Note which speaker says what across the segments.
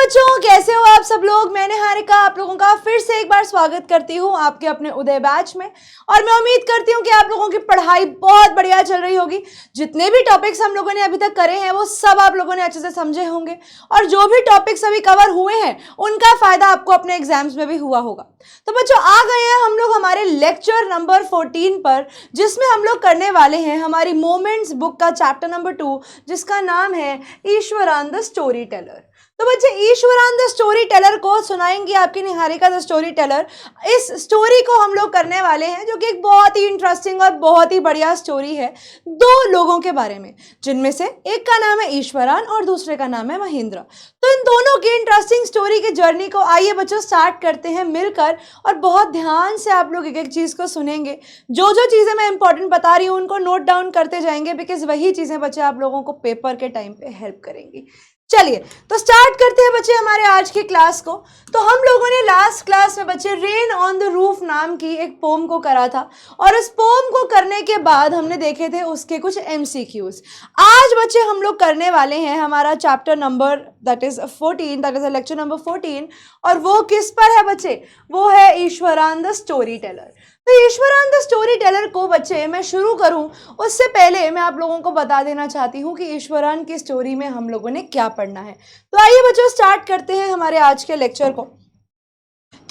Speaker 1: बच्चों, कैसे हो आप सब लोग। मैंने हारिका आप लोगों का फिर से एक बार स्वागत करती हूँ आपके अपने उदय बैच में। और मैं उम्मीद करती हूँ कि आप लोगों की पढ़ाई बहुत बढ़िया चल रही होगी। जितने भी टॉपिक्स हम लोगों ने अभी तक करे हैं वो सब आप लोगों ने अच्छे से समझे होंगे, और जो भी टॉपिक्स अभी कवर हुए हैं उनका फायदा आपको अपने एग्जाम्स में भी हुआ होगा। तो बच्चों, आ गए हैं हम लोग हमारे लेक्चर नंबर 14 पर, जिसमें हम लोग करने वाले हैं हमारी मोमेंट्स बुक का चैप्टर नंबर 2, जिसका नाम है ईश्वरान द स्टोरी टेलर। तो बच्चे, ईश्वरान द स्टोरी टेलर को सुनाएंगी आपकी निहारिका द स्टोरी टेलर। इस स्टोरी को हम लोग करने वाले हैं, जो कि एक बहुत ही इंटरेस्टिंग और बहुत ही बढ़िया स्टोरी है दो लोगों के बारे में, जिनमें से एक का नाम है ईश्वरान और दूसरे का नाम है महेंद्र। तो इन दोनों की इंटरेस्टिंग स्टोरी की जर्नी को आइए बच्चों स्टार्ट करते हैं मिलकर, और बहुत ध्यान से आप लोग एक एक चीज को सुनेंगे। जो जो चीजें मैं इंपॉर्टेंट बता रही हूँ उनको नोट डाउन करते जाएंगे, बिकॉज वही चीजें बच्चे आप लोगों को पेपर के टाइम पे हेल्प करेंगी। चलिए तो स्टार्ट करते हैं बच्चे हमारे आज की क्लास को। तो हम लोगों ने लास्ट क्लास में बच्चे रेन ऑन द रूफ नाम की एक पोम को करा था, और इस पोम को करने के बाद हमने देखे थे उसके कुछ एमसीक्यूज। आज बच्चे हम लोग करने वाले हैं हमारा chapter number that is 14, that is lecture number 14, और वो किस पर है बच्चे? वो है ईश्वरान द स्टोरी टेलर। तो ईश्वरान द स्टोरी टेलर को बच्चे मैं शुरू करूं उससे पहले मैं आप लोगों को बता देना चाहती हूं कि ईश्वरान की स्टोरी में हम लोगों ने क्या पढ़ना है। तो आइए बच्चों स्टार्ट करते हैं हमारे आज के लेक्चर को।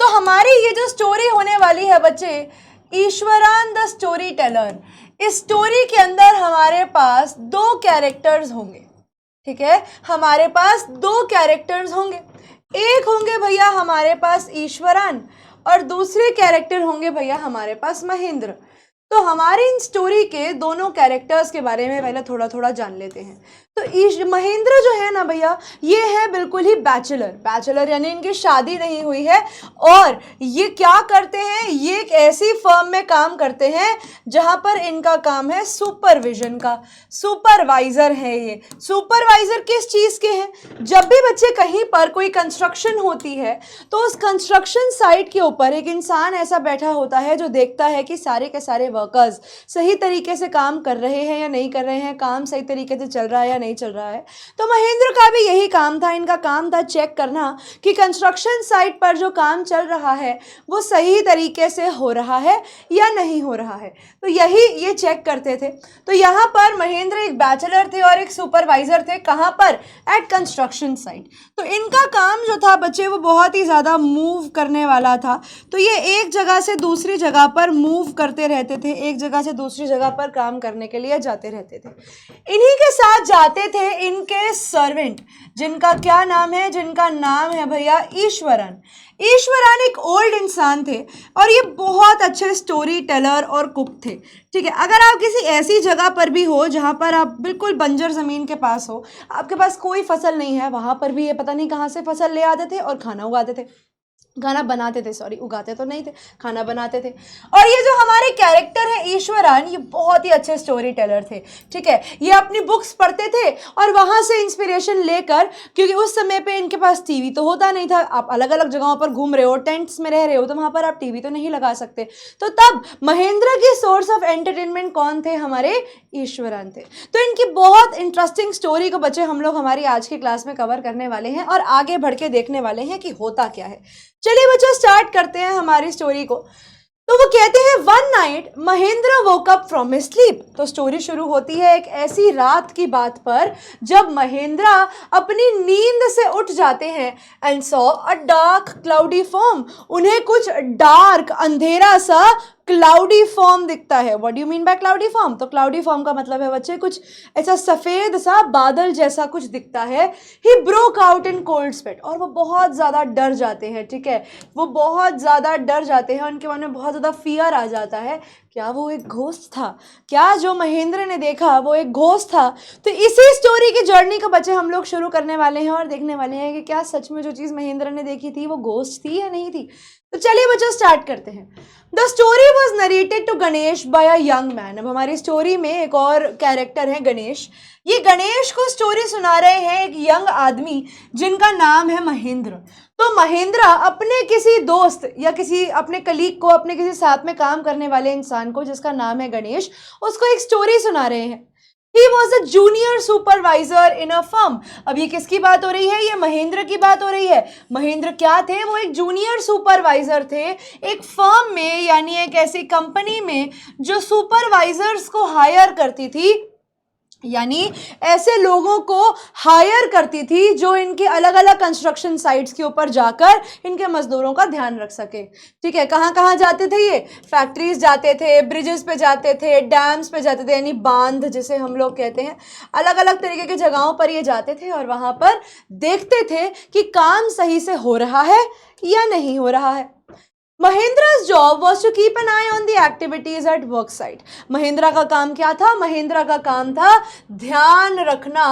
Speaker 1: तो हमारी ये जो स्टोरी होने वाली है बच्चे, ईश्वरान द स्टोरी टेलर, इस स्टोरी के अंदर हमारे पास दो कैरेक्टर्स होंगे। ठीक है, हमारे पास दो कैरेक्टर्स होंगे। एक होंगे भैया हमारे पास ईश्वरान, और दूसरे कैरेक्टर होंगे भैया हमारे पास महेंद्र। तो हमारी इन स्टोरी के दोनों कैरेक्टर्स के बारे में पहले थोड़ा थोड़ा जान लेते हैं। तो महेंद्र जो है ना भैया, ये है बिल्कुल ही बैचलर यानी इनकी शादी नहीं हुई है, और ये क्या करते हैं, ये एक ऐसी फर्म में काम करते हैं जहां पर इनका काम है सुपरविजन का। सुपरवाइजर है ये। सुपरवाइजर किस चीज के हैं? जब भी बच्चे कहीं पर कोई कंस्ट्रक्शन होती है तो उस कंस्ट्रक्शन साइट के ऊपर एक इंसान ऐसा बैठा होता है जो देखता है कि सारे के सारे वर्कर्स सही तरीके से काम कर रहे हैं या नहीं कर रहे हैं, काम सही तरीके से चल रहा है या नहीं चल रहा है। तो महेंद्र का भी यही काम था। इनका काम था चेक करना कि कंस्ट्रक्शन साइट पर जो काम चल रहा है वो सही तरीके से हो रहा है या नहीं हो रहा है। तो यही ये चेक करते थे। तो यहाँ पर महेंद्र एक बैचलर थे और एक सुपरवाइजर थे। कहाँ पर? At construction site. तो इनका काम जो था बच्चे वो बहुत ही ज़्यादा मूव करने वाला था। तो ये एक जगह से दूसरी जगह पर मूव करते रहते थे, एक जगह से दूसरी जगह पर काम करने के लिए जाते रहते थे। इन्हीं के साथ जाते थे इनके सर्वेंट, जिनका क्या नाम है? जिनका नाम है भैया ईश्वरन। ईश्वरन एक ओल्ड इंसान थे और ये बहुत अच्छे स्टोरी टेलर और कुक थे। ठीक है, अगर आप किसी ऐसी जगह पर भी हो जहाँ पर आप बिल्कुल बंजर ज़मीन के पास हो, आपके पास कोई फसल नहीं है, वहाँ पर भी ये पता नहीं कहाँ से फसल ले आते थे और खाना उगाते थे। खाना बनाते थे, सॉरी, उगाते तो नहीं थे, खाना बनाते थे। और ये जो हमारे कैरेक्टर है ईश्वरन, ये बहुत ही अच्छे स्टोरी टेलर थे। ठीक है, ये अपनी बुक्स पढ़ते थे और वहाँ से इंस्पिरेशन लेकर, क्योंकि उस समय पे इनके पास टीवी तो होता नहीं था। आप अलग अलग जगहों पर घूम रहे हो, टेंट्स में रह रहे हो, तो वहाँ पर आप टीवी तो नहीं लगा सकते। तो तब महेंद्र की सोर्स ऑफ एंटरटेनमेंट कौन थे? हमारे ईश्वरन थे। तो इनकी बहुत इंटरेस्टिंग स्टोरी को बच्चे हम लोग हमारी आज की क्लास में कवर करने वाले हैं और आगे बढ़ के देखने वाले हैं कि होता क्या है। चलिए बच्चों स्टार्ट करते हैं हमारी स्टोरी को। तो वो कहते हैं, one night Mahendra woke up from his sleep. तो स्टोरी शुरू होती है एक ऐसी रात की बात पर जब महेंद्र अपनी नींद से उठ जाते हैं and saw a dark cloudy form. उन्हें कुछ डार्क अंधेरा सा क्लाउडी फॉर्म दिखता है। What do you mean by cloudy form? तो क्लाउडी फॉर्म का मतलब है बच्चे कुछ ऐसा सफेद सा बादल जैसा कुछ दिखता है। He broke out in cold sweat, और वो बहुत ज़्यादा डर जाते हैं। ठीक है, वो बहुत ज़्यादा डर जाते हैं, उनके मन में बहुत ज़्यादा फियर आ जाता है। क्या वो एक घोस्ट था? क्या जो महेंद्र ने देखा वो एक घोस्ट था? तो इसी स्टोरी की जर्नी को बच्चे हम लोग शुरू करने वाले हैं और देखने वाले हैं कि क्या सच में जो चीज़ महेंद्र ने देखी थी वो घोस्ट थी या नहीं थी। तो चलिए बच्चों स्टार्ट करते हैं। The story was narrated to Ganesh by a young man. अब हमारी स्टोरी में एक और कैरेक्टर है गणेश। ये गणेश को स्टोरी सुना रहे हैं एक यंग आदमी जिनका नाम है महेंद्र। तो महेंद्र अपने किसी दोस्त या किसी अपने कलीग को, अपने किसी साथ में काम करने वाले इंसान को जिसका नाम है गणेश, उसको एक स्टोरी सुना रहे हैं। He was a junior supervisor in a firm. अब ये किसकी बात हो रही है? ये महेंद्र की बात हो रही है। महेंद्र क्या थे? वो एक जूनियर सुपरवाइजर थे एक फर्म में, यानी एक ऐसी कंपनी में जो सुपरवाइजर्स को हायर करती थी, यानी ऐसे लोगों को हायर करती थी जो इनके अलग अलग कंस्ट्रक्शन साइट्स के ऊपर जाकर इनके मजदूरों का ध्यान रख सके। ठीक है, कहाँ कहाँ जाते थे ये? फैक्ट्रीज जाते थे, ब्रिजेस पे जाते थे, डैम्स पे जाते थे, यानी बांध जिसे हम लोग कहते हैं, अलग अलग तरीके की जगहों पर ये जाते थे और वहां पर देखते थे कि काम सही से हो रहा है या नहीं हो रहा है। Mahindra's job was to keep an eye on the activities at work site. Mahindra का काम क्या था? महिंद्रा का काम था ध्यान रखना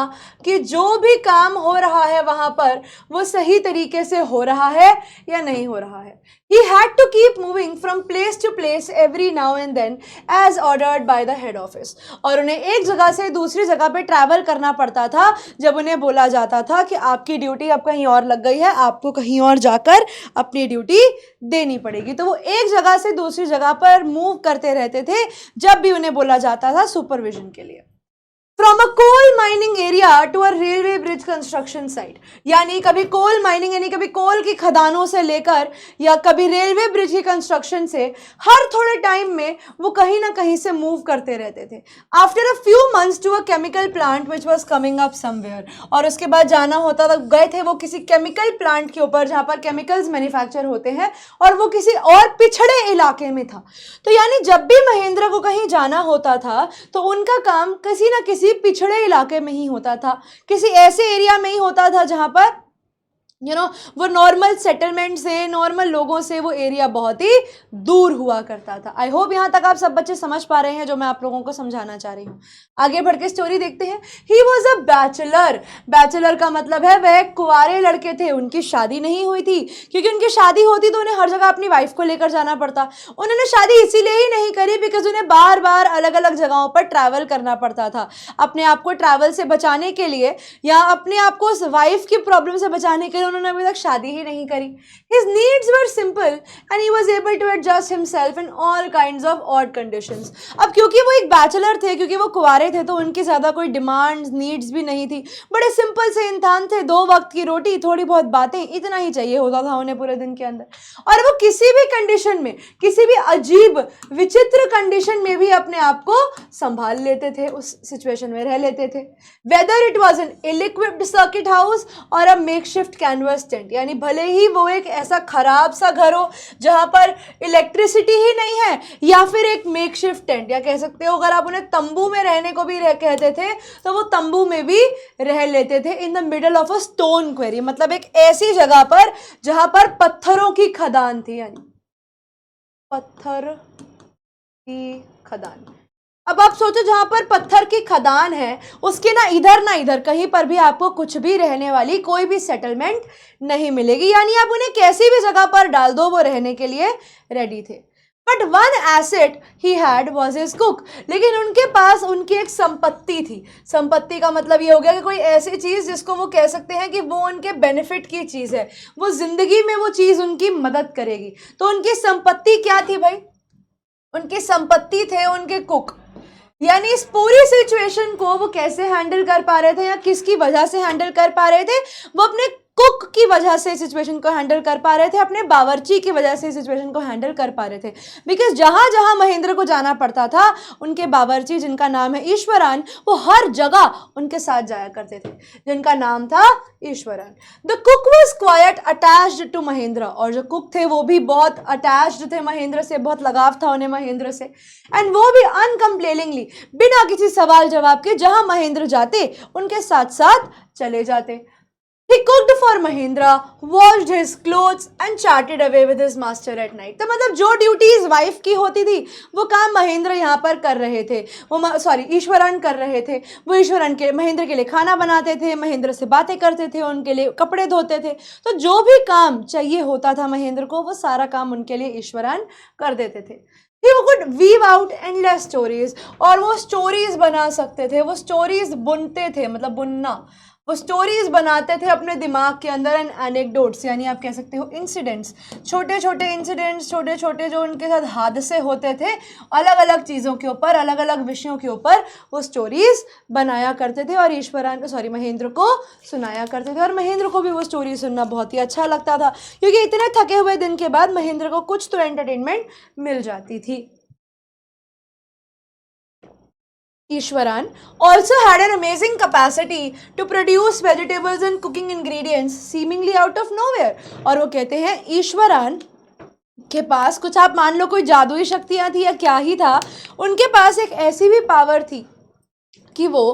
Speaker 1: कि जो भी काम हो रहा है वहां पर वो सही तरीके से हो रहा है या नहीं हो रहा है। He had to keep moving from place to place every now and then as ordered by the head office. और उन्हें एक जगह से दूसरी जगह पे ट्रैवल करना पड़ता था जब उन्हें बोला जाता था कि आपकी ड्यूटी अब कहीं और लग गई है, आपको कहीं और जाकर अपनी ड्यूटी देनी पड़ेगी। तो वो एक जगह से दूसरी जगह पर मूव करते रहते थे जब भी उन्हें बोला जाता था सुपरविजन के लिए। From a coal mining area to a railway bridge construction site, यानी कभी कोल माइनिंग यानी कभी कोल की खदानों से लेकर या कभी रेलवे ब्रिज की कंस्ट्रक्शन से हर थोड़े टाइम में वो कहीं ना कहीं से मूव करते रहते थे। After a few months to a chemical plant which was coming up somewhere, और उसके बाद जाना होता था, गए थे वो किसी केमिकल प्लांट के ऊपर जहां पर केमिकल्स मैन्युफैक्चर होते हैं और वो किसी और पिछड़े इलाके में था। तो यानी जब भी महेंद्र को कहीं जाना होता था तो उनका काम किसी ना किसी पिछड़े इलाके में ही होता था, किसी ऐसे एरिया में ही होता था जहां पर वो नॉर्मल सेटलमेंट से, नॉर्मल लोगों से वो एरिया बहुत ही दूर हुआ करता था। आई होप यहां तक आप सब बच्चे समझ पा रहे हैं जो मैं आप लोगों को समझाना चाह रही हूँ। आगे बढ़ के स्टोरी देखते हैं। He was a bachelor. Bachelor का मतलब है वह कुंवारे लड़के थे, उनकी शादी नहीं हुई थी, क्योंकि उनकी शादी होती तो उन्हें हर जगह अपनी वाइफ को लेकर जाना पड़ता। उन्होंने शादी इसीलिए ही नहीं करी बिकॉज उन्हें बार बार अलग अलग जगहों पर ट्रैवल करना पड़ता था। अपने आप को ट्रैवल से बचाने के लिए या अपने आप को उस वाइफ की प्रॉब्लम से बचाने के लिए उन्होंने अभी तक शादी ही नहीं करी। His needs were simple and he was able to adjust himself in all kinds of odd conditions. अब क्योंकि वो एक बैचलर थे, क्योंकि वो कुंवारे थे, तो उनकी ज़्यादा कोई डिमांड्स नीड्स भी नहीं थी। बड़े सिंपल से इंसान थे, 2 वक्त की रोटी, थोड़ी बहुत बातें, इतना ही चाहिए होता था उन्हें पूरे दिन के अंदर। और वो किसी भी कंडीशन में, किसी भी अजीब विचित्र कंडीशन में भी अपने आप को संभाल लेते थे, उस सिचुएशन में रह लेते थे। Whether it was an ill equipped circuit house और अ मेकशिफ्ट कैनवस टेंट, यानी भले ही वो एक ऐसा खराब सा घर हो जहां पर इलेक्ट्रिसिटी ही नहीं है, या फिर एक मेकशिफ्ट टेंट, या कह सकते हो अगर आप उन्हें तंबू में रहने को भी कहते थे तो वो तंबू में भी रह लेते थे। इन the middle of a stone query, मतलब एक ऐसी जगह पर जहां पर पत्थरों की खदान थी, यानी पत्थर की खदान। अब आप सोचो जहां पर पत्थर की खदान है उसके ना इधर कहीं पर भी आपको कुछ भी रहने वाली कोई भी सेटलमेंट नहीं मिलेगी, यानी आप उन्हें कैसी भी जगह पर डाल दो वो रहने के लिए रेडी थे। But one asset he had was his cook, लेकिन उनके पास उनकी एक संपत्ति थी। संपत्ति का मतलब ये हो गया कि कोई ऐसी चीज़ जिसको वो कह सकते हैं कि वो उनके बेनिफिट की चीज़ है, वो जिंदगी में वो चीज़ उनकी मदद करेगी। तो उनकी संपत्ति क्या थी भाई? उनकी संपत्ति थे उनके कुक। यानी इस पूरी सिचुएशन को वो कैसे हैंडल कर पा रहे थे या किसकी वजह से हैंडल कर पा रहे थे? वो अपने कुक की वजह से सिचुएशन को हैंडल कर पा रहे थे, अपने बावर्ची की वजह से सिचुएशन को हैंडल कर पा रहे थे। बिकॉज जहां जहां महेंद्र को जाना पड़ता था उनके बावर्ची, जिनका नाम है ईश्वरान, वो हर जगह उनके साथ जाया करते थे, जिनका नाम था Iswaran. The cook was quite attached to Mahendra, और जो कुक थे वो भी बहुत अटैच्ड थे महेंद्र से, बहुत लगाव था उन्हें महेंद्र से। एंड वो भी अनकंप्लेनिंगली, बिना किसी सवाल जवाब के, जहां महेंद्र जाते उनके साथ साथ चले जाते। He cooked for Mahindra, washed his clothes and chatted away with his master at night. तो मतलब जो ड्यूटीज वाइफ की होती थी वो काम महेंद्र यहाँ पर कर रहे थे, ईश्वरान कर रहे थे। वो ईश्वरान के महेंद्र के लिए खाना बनाते थे, महेंद्र से बातें करते थे, उनके लिए कपड़े धोते थे। तो जो भी काम चाहिए होता था महेंद्र को, वो सारा काम उनके लिए ईश्वरान कर देते थे। He could weave out endless stories, और वो स्टोरीज बना सकते थे, वो स्टोरीज बुनते थे, मतलब बुनना, वो स्टोरीज बनाते थे अपने दिमाग के अंदर एंड एनेक्डोट्स, यानी आप कह सकते हो इंसिडेंट्स, छोटे छोटे इंसिडेंट्स, छोटे छोटे जो उनके साथ हादसे होते थे अलग अलग चीज़ों के ऊपर, अलग अलग विषयों के ऊपर वो स्टोरीज बनाया करते थे और ईश्वरान को महेंद्र को सुनाया करते थे। और महेंद्र को भी वो स्टोरी सुनना बहुत ही अच्छा लगता था, क्योंकि इतने थके हुए दिन के बाद महेंद्र को कुछ तो एंटरटेनमेंट मिल जाती थी। Ishwaran also had an amazing capacity to produce vegetables and cooking ingredients seemingly out of nowhere। और वो कहते हैं ईश्वरान के पास कुछ, आप मान लो कोई जादुई शक्तियां थी या क्या ही था, उनके पास एक ऐसी भी पावर थी कि वो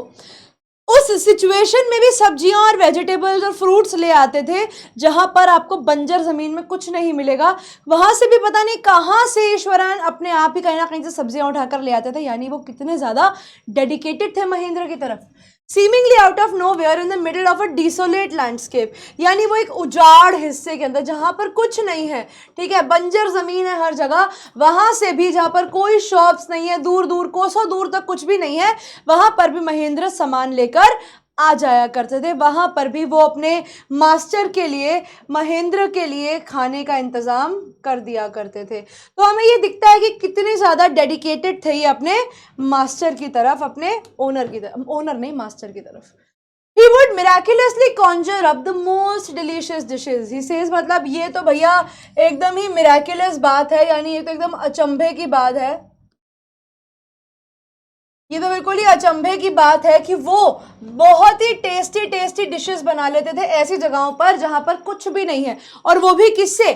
Speaker 1: उस सिचुएशन में भी सब्जियां और वेजिटेबल्स और फ्रूट्स ले आते थे जहां पर आपको बंजर जमीन में कुछ नहीं मिलेगा, वहां से भी पता नहीं कहां से ईश्वरान अपने आप ही कहीं ना कहीं से सब्जियां उठाकर ले आते थे। यानी वो कितने ज्यादा डेडिकेटेड थे महेंद्र की तरफ। Seemingly out of nowhere in the middle of a desolate landscape, यानी वो एक उजाड़ हिस्से के अंदर जहां पर कुछ नहीं है, ठीक है, बंजर जमीन है हर जगह, वहां से भी जहां पर कोई शॉप्स नहीं है, दूर दूर कोसों दूर तक कुछ भी नहीं है, वहां पर भी महेंद्र सामान लेकर आ जाया करते थे। वहां पर भी वो अपने मास्टर के लिए, महेंद्र के लिए खाने का इंतजाम कर दिया करते थे। तो हमें ये दिखता है कि कितने ज्यादा डेडिकेटेड थे ये अपने मास्टर की तरफ, अपने ओनर की तरफ, ओनर नहीं मास्टर की तरफ। He would miraculously conjure up the most delicious dishes. He says, मतलब ये तो भैया एकदम ही मिराकुलस बात है, यानी ये तो एकदम अचंभे की बात है, ये तो बिल्कुल ही अचंभे की बात है कि वो बहुत ही टेस्टी टेस्टी डिशेस बना लेते थे ऐसी जगहों पर जहां पर कुछ भी नहीं है, और वो भी किससे,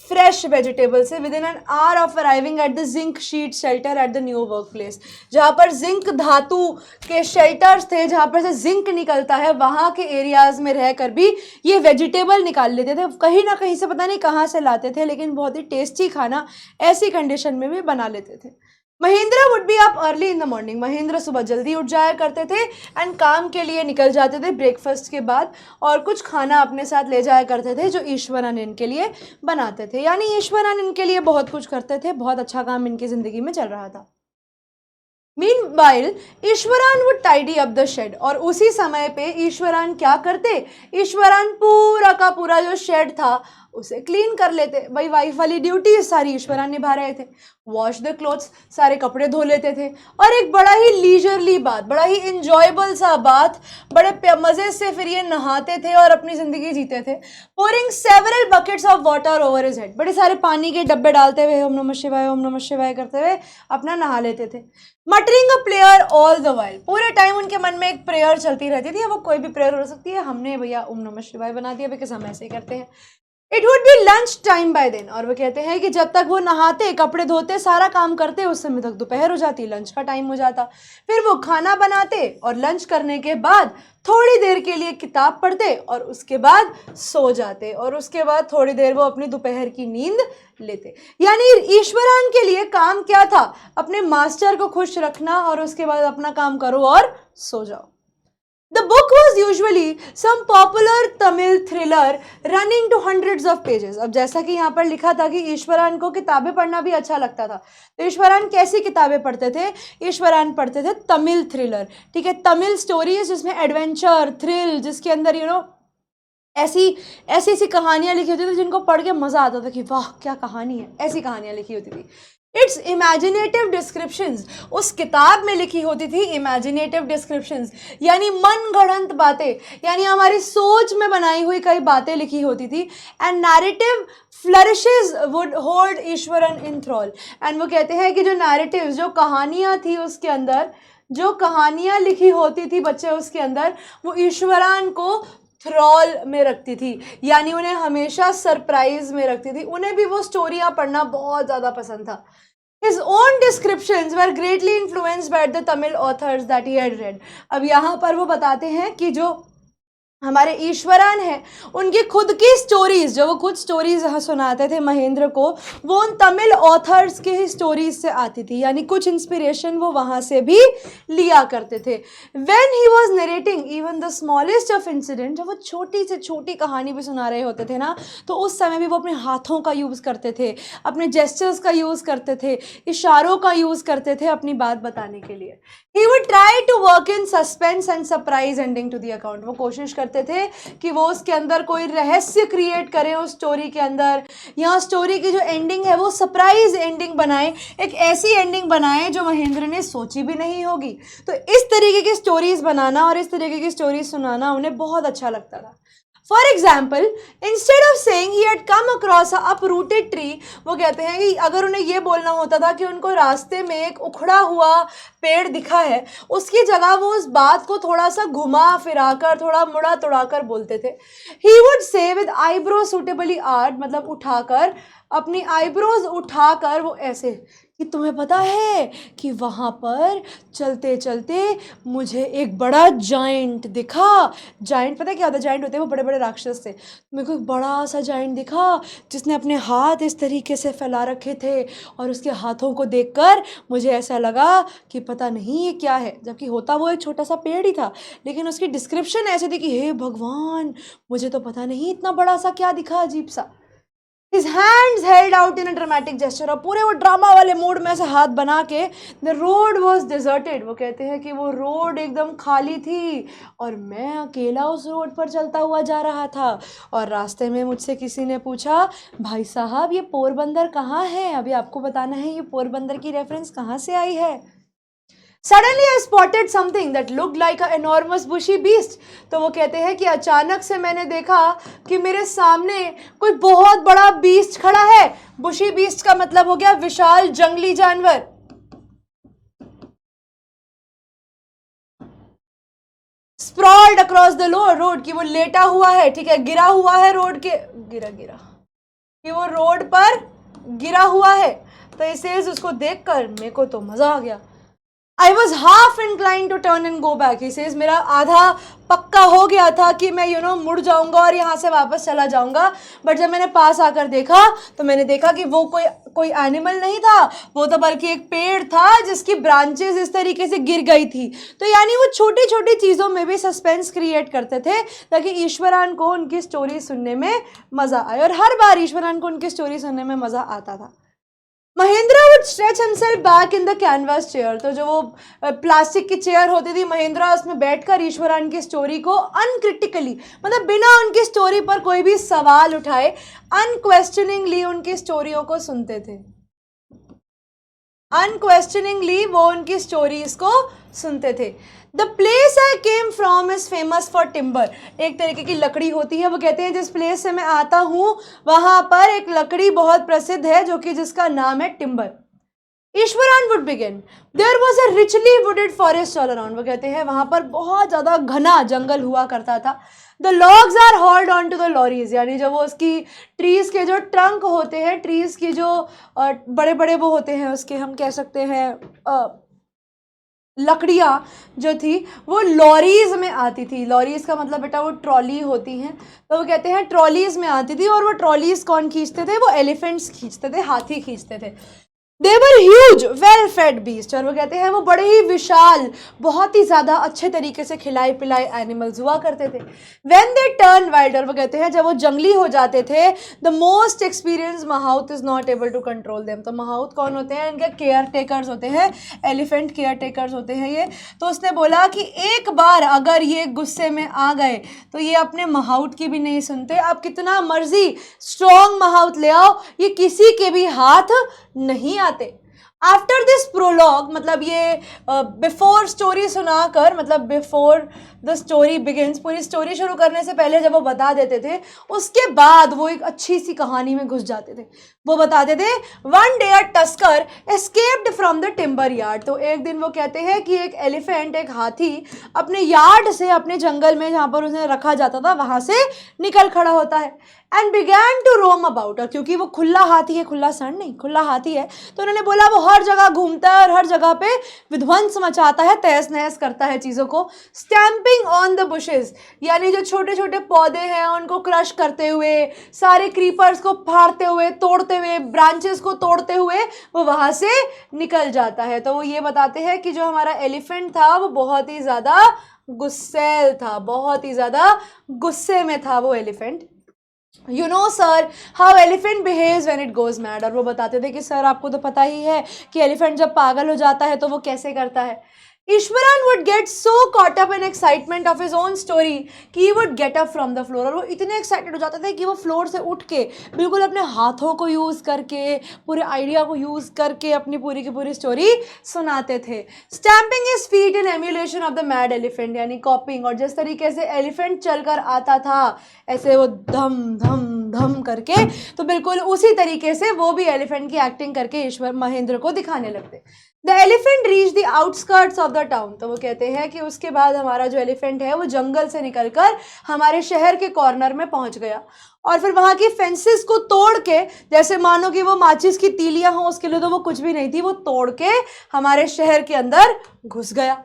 Speaker 1: फ्रेश वेजिटेबल से। With in an hour of arriving at the zinc sheet shelter at the new work place, जहां पर जिंक धातु के शेल्टर्स थे, जहां पर से जिंक निकलता है, वहां के एरियाज में रहकर भी ये वेजिटेबल निकाल लेते थे। कहीं ना कहीं से पता नहीं कहाँ से लाते थे, लेकिन बहुत ही टेस्टी खाना ऐसी कंडीशन में भी बना लेते थे। Mahendra would be up early in the morning, Mahendra सुबह जल्दी उठ जाया करते थे एंड काम के लिए निकल जाते थे ब्रेकफास्ट के बाद, और कुछ खाना अपने साथ ले जाया करते थे जो ईश्वरान इनके लिए बनाते थे। यानी ईश्वरान इनके लिए बहुत कुछ करते थे, बहुत अच्छा काम इनकी जिंदगी में चल रहा था। Meanwhile, ईश्वरान would tidy up the shed, और उसी समय पे ईश्वरान क्या करते, ईश्वरान पूरा का पूरा जो शेड था उसे क्लीन कर लेते। भाई वाइफ वाली ड्यूटी सारी ईश्वरान निभा रहे थे। वॉश द क्लोथ्स, सारे कपड़े धो लेते थे। और एक बड़ा ही लीजरली बात, बड़ा ही इंजॉयबल सा बात, बड़े मजे से फिर ये नहाते थे और अपनी जिंदगी जीते थे। Pouring several buckets of water over his head, बड़े सारे पानी के डब्बे डालते हुए ओम नमः शिवाय ओम नमः शिवाय करते हुए अपना नहा लेते थे। Muttering a prayer all the while, पूरे टाइम उनके मन में एक प्रेयर चलती रहती थी। वो कोई भी प्रेयर हो सकती है, हमने भैया ओम नमः शिवाय बना दिया बिकॉज हम ऐसे ही करते हैं। It would be lunch time by then, और वो कहते हैं कि जब तक वो नहाते, कपड़े धोते, सारा काम करते, उस समय तक दोपहर हो जाती, लंच का टाइम हो जाता। फिर वो खाना बनाते और लंच करने के बाद थोड़ी देर के लिए किताब पढ़ते और उसके बाद सो जाते, और उसके बाद थोड़ी देर वो अपनी दोपहर की नींद लेते। यानी ईश्वरान के लिए काम क्या था, अपने मास्टर को खुश रखना और उसके बाद अपना काम करो और सो जाओ। The book was usually some popular Tamil thriller running to hundreds of pages। अब जैसा कि यहाँ पर लिखा था कि ईश्वरान को किताबें पढ़ना भी अच्छा लगता था, तो ईश्वरान कैसी किताबें पढ़ते थे, ईश्वरान पढ़ते थे तमिल थ्रिलर, ठीक है, तमिल स्टोरीज जिसमें एडवेंचर, थ्रिल, जिसके अंदर ऐसी ऐसी कहानियां लिखी होती थी जिनको पढ़ के मजा आता था कि वाह क्या कहानी है, ऐसी कहानियां लिखी होती थी। इट्स इमेजिनेटिव डिस्क्रिप्शंस, उस किताब में लिखी होती थी इमेजिनेटिव डिस्क्रिप्शंस, यानी मन गढ़ंत बातें, यानी हमारी सोच में बनाई हुई कई बातें लिखी होती थी। And narrative flourishes would hold Iswaran in thrall, and वो कहते हैं कि जो नैरेटिव, जो कहानियाँ थी उसके अंदर, जो कहानियाँ लिखी होती थी बच्चे उसके अंदर, वो ईश्वरान को थ्रॉल में रखती थी, यानी उन्हें हमेशा सरप्राइज में रखती थी। उन्हें भी वो स्टोरियाँ पढ़ना बहुत ज़्यादा पसंद था। His own descriptions were greatly influenced by the Tamil authors that he had read। अब यहाँ पर वो बताते हैं कि जो हमारे ईश्वरान है, उनकी खुद की स्टोरीज, जो वो खुद स्टोरीज सुनाते थे महेंद्र को, वो उन तमिल ऑथर्स की ही स्टोरीज से आती थी, यानी कुछ इंस्पिरेशन वो वहाँ से भी लिया करते थे. When he was narrating even the smallest of incident, जब वो छोटी से छोटी कहानी भी सुना रहे होते थे ना, तो उस समय भी वो अपने हाथों का यूज़ करते थे, अपने जेस्चर्स का यूज़ करते थे, इशारों का यूज़ करते थे अपनी बात बताने के लिए. He would try to work in suspense and surprise ending to the account. वो कोशिश करते थे कि वो उसके अंदर कोई रहस्य क्रिएट करें उस स्टोरी के अंदर, या स्टोरी की जो एंडिंग है वो सरप्राइज एंडिंग बनाए, एक ऐसी एंडिंग बनाए जो महेंद्र ने सोची भी नहीं होगी. तो इस तरीके की स्टोरीज बनाना और इस तरीके की स्टोरीज सुनाना उन्हें बहुत अच्छा लगता था. For example, instead of saying he had come across a uprooted tree, वो कहते हैं कि अगर उन्हें ये बोलना होता था कि उनको रास्ते में एक उखड़ा हुआ पेड़ दिखा है, उसकी जगह वो उस बात को थोड़ा सा घुमा फिरा कर, थोड़ा मुड़ा तुड़ा कर बोलते थे. He would say with eyebrows suitably arched, मतलब उठाकर, अपनी आईब्रोज उठाकर वो ऐसे कि तुम्हें पता है कि वहाँ पर चलते चलते मुझे एक बड़ा जाइंट दिखा. जाइंट पता है क्या होता है? जाइंट होते हैं वो बड़े बड़े राक्षस थे. मेरे को एक बड़ा सा जाइंट दिखा जिसने अपने हाथ इस तरीके से फैला रखे थे, और उसके हाथों को देखकर मुझे ऐसा लगा कि पता नहीं ये क्या है, जबकि होता वो एक छोटा सा पेड़ ही था. लेकिन उसकी डिस्क्रिप्शन ऐसी थी कि हे भगवान, मुझे तो पता नहीं इतना बड़ा सा क्या दिखा, अजीब सा. His hands held out in a dramatic gesture, और पूरे वो ड्रामा वाले मूड में से हाथ बना के. The road was deserted, वो कहते हैं कि वो रोड एकदम खाली थी और मैं अकेला उस रोड पर चलता हुआ जा रहा था. और रास्ते में मुझसे किसी ने पूछा, भाई साहब ये पोरबंदर कहाँ है? अभी आपको बताना है ये पोरबंदर की रेफरेंस कहाँ से आई है. Suddenly I spotted something that looked like an enormous bushy beast. तो वो कहते हैं कि अचानक से मैंने देखा कि मेरे सामने कोई बहुत बड़ा बीस्ट खड़ा है. बुशी बीस्ट का मतलब हो गया विशाल जंगली जानवर. Sprawled across the road, कि वो लेटा हुआ है, ठीक है, गिरा हुआ है रोड के, गिरा कि वो रोड पर गिरा हुआ है. तो इसे उसको देखकर मेरे को तो मजा आ गया. I was half inclined to turn and go back. He says, मेरा आधा पक्का हो गया था कि मैं मुड़ जाऊंगा और यहाँ से वापस चला जाऊंगा. बट जब मैंने पास आकर देखा तो मैंने देखा कि वो कोई एनिमल नहीं था, वो तो बल्कि एक पेड़ था जिसकी ब्रांचेस इस तरीके से गिर गई थी. तो यानी वो छोटी छोटी चीज़ों में भी सस्पेंस क्रिएट करते थे ताकि ईश्वरान को उनकी स्टोरी सुनने में मज़ा आए. और हर बार ईश्वरान को उनकी स्टोरी सुनने में मज़ा आता था. Mahendra would stretch himself back in the canvas chair. तो जो वो प्लास्टिक की चेयर होती थी, महेंद्र उसमें बैठकर ईश्वरान की स्टोरी को अनक्रिटिकली, मतलब बिना उनकी स्टोरी पर कोई भी सवाल उठाए, अनक्वेश्चनिंगली उनकी स्टोरियों को सुनते थे. अनक्वेश्चनिंगली वो उनकी स्टोरीज को सुनते थे. The place I came from is famous for timber. एक तरीके की लकड़ी होती है, वो कहते हैं जिस प्लेस से मैं आता हूँ वहाँ पर एक लकड़ी बहुत प्रसिद्ध है जो कि जिसका नाम है timber. Iswaran would begin, there was a richly wooded forest all around. वो कहते हैं वहाँ पर बहुत ज़्यादा घना जंगल हुआ करता था. The logs are hauled on to the lorries, यानी जो वो उसकी ट्रीज के जो ट्रंक होते हैं, ट्रीज की जो बड़े बड़े वो होते हैं, उसके हम कह सकते हैं लकड़ियाँ जो थी वो लॉरीज में आती थी. लॉरीज का मतलब बेटा वो ट्रॉली होती हैं. तो वो कहते हैं ट्रॉलीज में आती थी. और वो ट्रॉलीज कौन खींचते थे? वो एलिफेंट्स खींचते थे, हाथी खींचते थे. They were huge, well fed beasts. और वो कहते हैं वो बड़े ही विशाल, बहुत ही ज़्यादा अच्छे तरीके से खिलाए पिलाए एनिमल्स हुआ करते थे. When they turn wild, और वो कहते हैं जब वो जंगली हो जाते थे, the most experienced mahout is not able to control them. तो mahout कौन होते हैं? इनके केयर टेकर्स होते हैं, एलिफेंट केयर टेकर्स होते हैं ये. तो उसने बोला कि एक बार अगर ये गुस्से में आ गए तो ये अपने mahout की भी नहीं सुनते. आप कितना मर्जी स्ट्रॉन्ग mahout ले आओ, ये किसी के भी हाथ नहीं आते. आफ्टर दिस प्रोलॉग, मतलब ये बिफोर स्टोरी सुनाकर, मतलब बिफोर द स्टोरी बिगिंस, पूरी स्टोरी शुरू करने से पहले जब वो बता देते थे, उसके बाद वो एक अच्छी सी कहानी में घुस जाते थे. वो बताते थे one day a tusker escaped from the timber yard. तो एक दिन वो कहते हैं कि एक एलिफेंट, एक हाथी अपने यार्ड से, अपने जंगल में जहाँ पर उसे रखा जाता था वहाँ से निकल खड़ा होता है. And began to roam about. और क्योंकि वो खुला हाथी है, खुला सन नहीं, खुला हाथी है, तो उन्होंने बोला वो हर हर जगह घूमता है और हर जगह पे विध्वंस मचाता है, तहस नहस करता है चीज़ों को। स्टैम्पिंग ऑन द बुशेस, यानी जो छोटे छोटे पौधे हैं उनको क्रश करते हुए, सारे क्रीपर्स को फाड़ते हुए, तोड़ते हुए, ब्रांचेस को तोड़ते हुए वो वहाँ से निकल जाता है। तो वो ये बताते हैं कि जो हमारा एलिफेंट था वो बहुत ही ज़्यादा गुस्सैल था, बहुत ही ज़्यादा गुस्से में था वो elephant. You know sir how elephant behaves when it goes mad, और वो बताते थे कि सर आपको तो पता ही है कि एलिफेंट जब पागल हो जाता है तो वो कैसे करता है। Iswaran would get so caught up in excitement of his own story कि he would get up from the floor, और वो इतने एक्साइटेड हो जाते थे कि वो फ्लोर से उठ के बिल्कुल अपने हाथों को यूज़ करके, पूरे आइडिया को यूज़ करके अपनी पूरी की पूरी स्टोरी सुनाते थे। Stamping his feet in emulation of the mad elephant, यानी कॉपिंग, और जिस तरीके से एलिफेंट चलकर आता था ऐसे वो धम धम धम करके, तो बिल्कुल उसी तरीके से वो भी एलिफेंट की एक्टिंग करके ईश्वर महेंद्र को दिखाने लगते। The elephant reach the outskirts of the town, तो वो कहते हैं कि उसके बाद हमारा जो एलिफेंट है वो जंगल से निकलकर हमारे शहर के कॉर्नर में पहुंच गया, और फिर वहाँ की फेंसेस को तोड़ के, जैसे मानो कि वो माचिस की तीलियां हों, उसके लिए तो वो कुछ भी नहीं थी, वो तोड़ के हमारे शहर के अंदर घुस गया।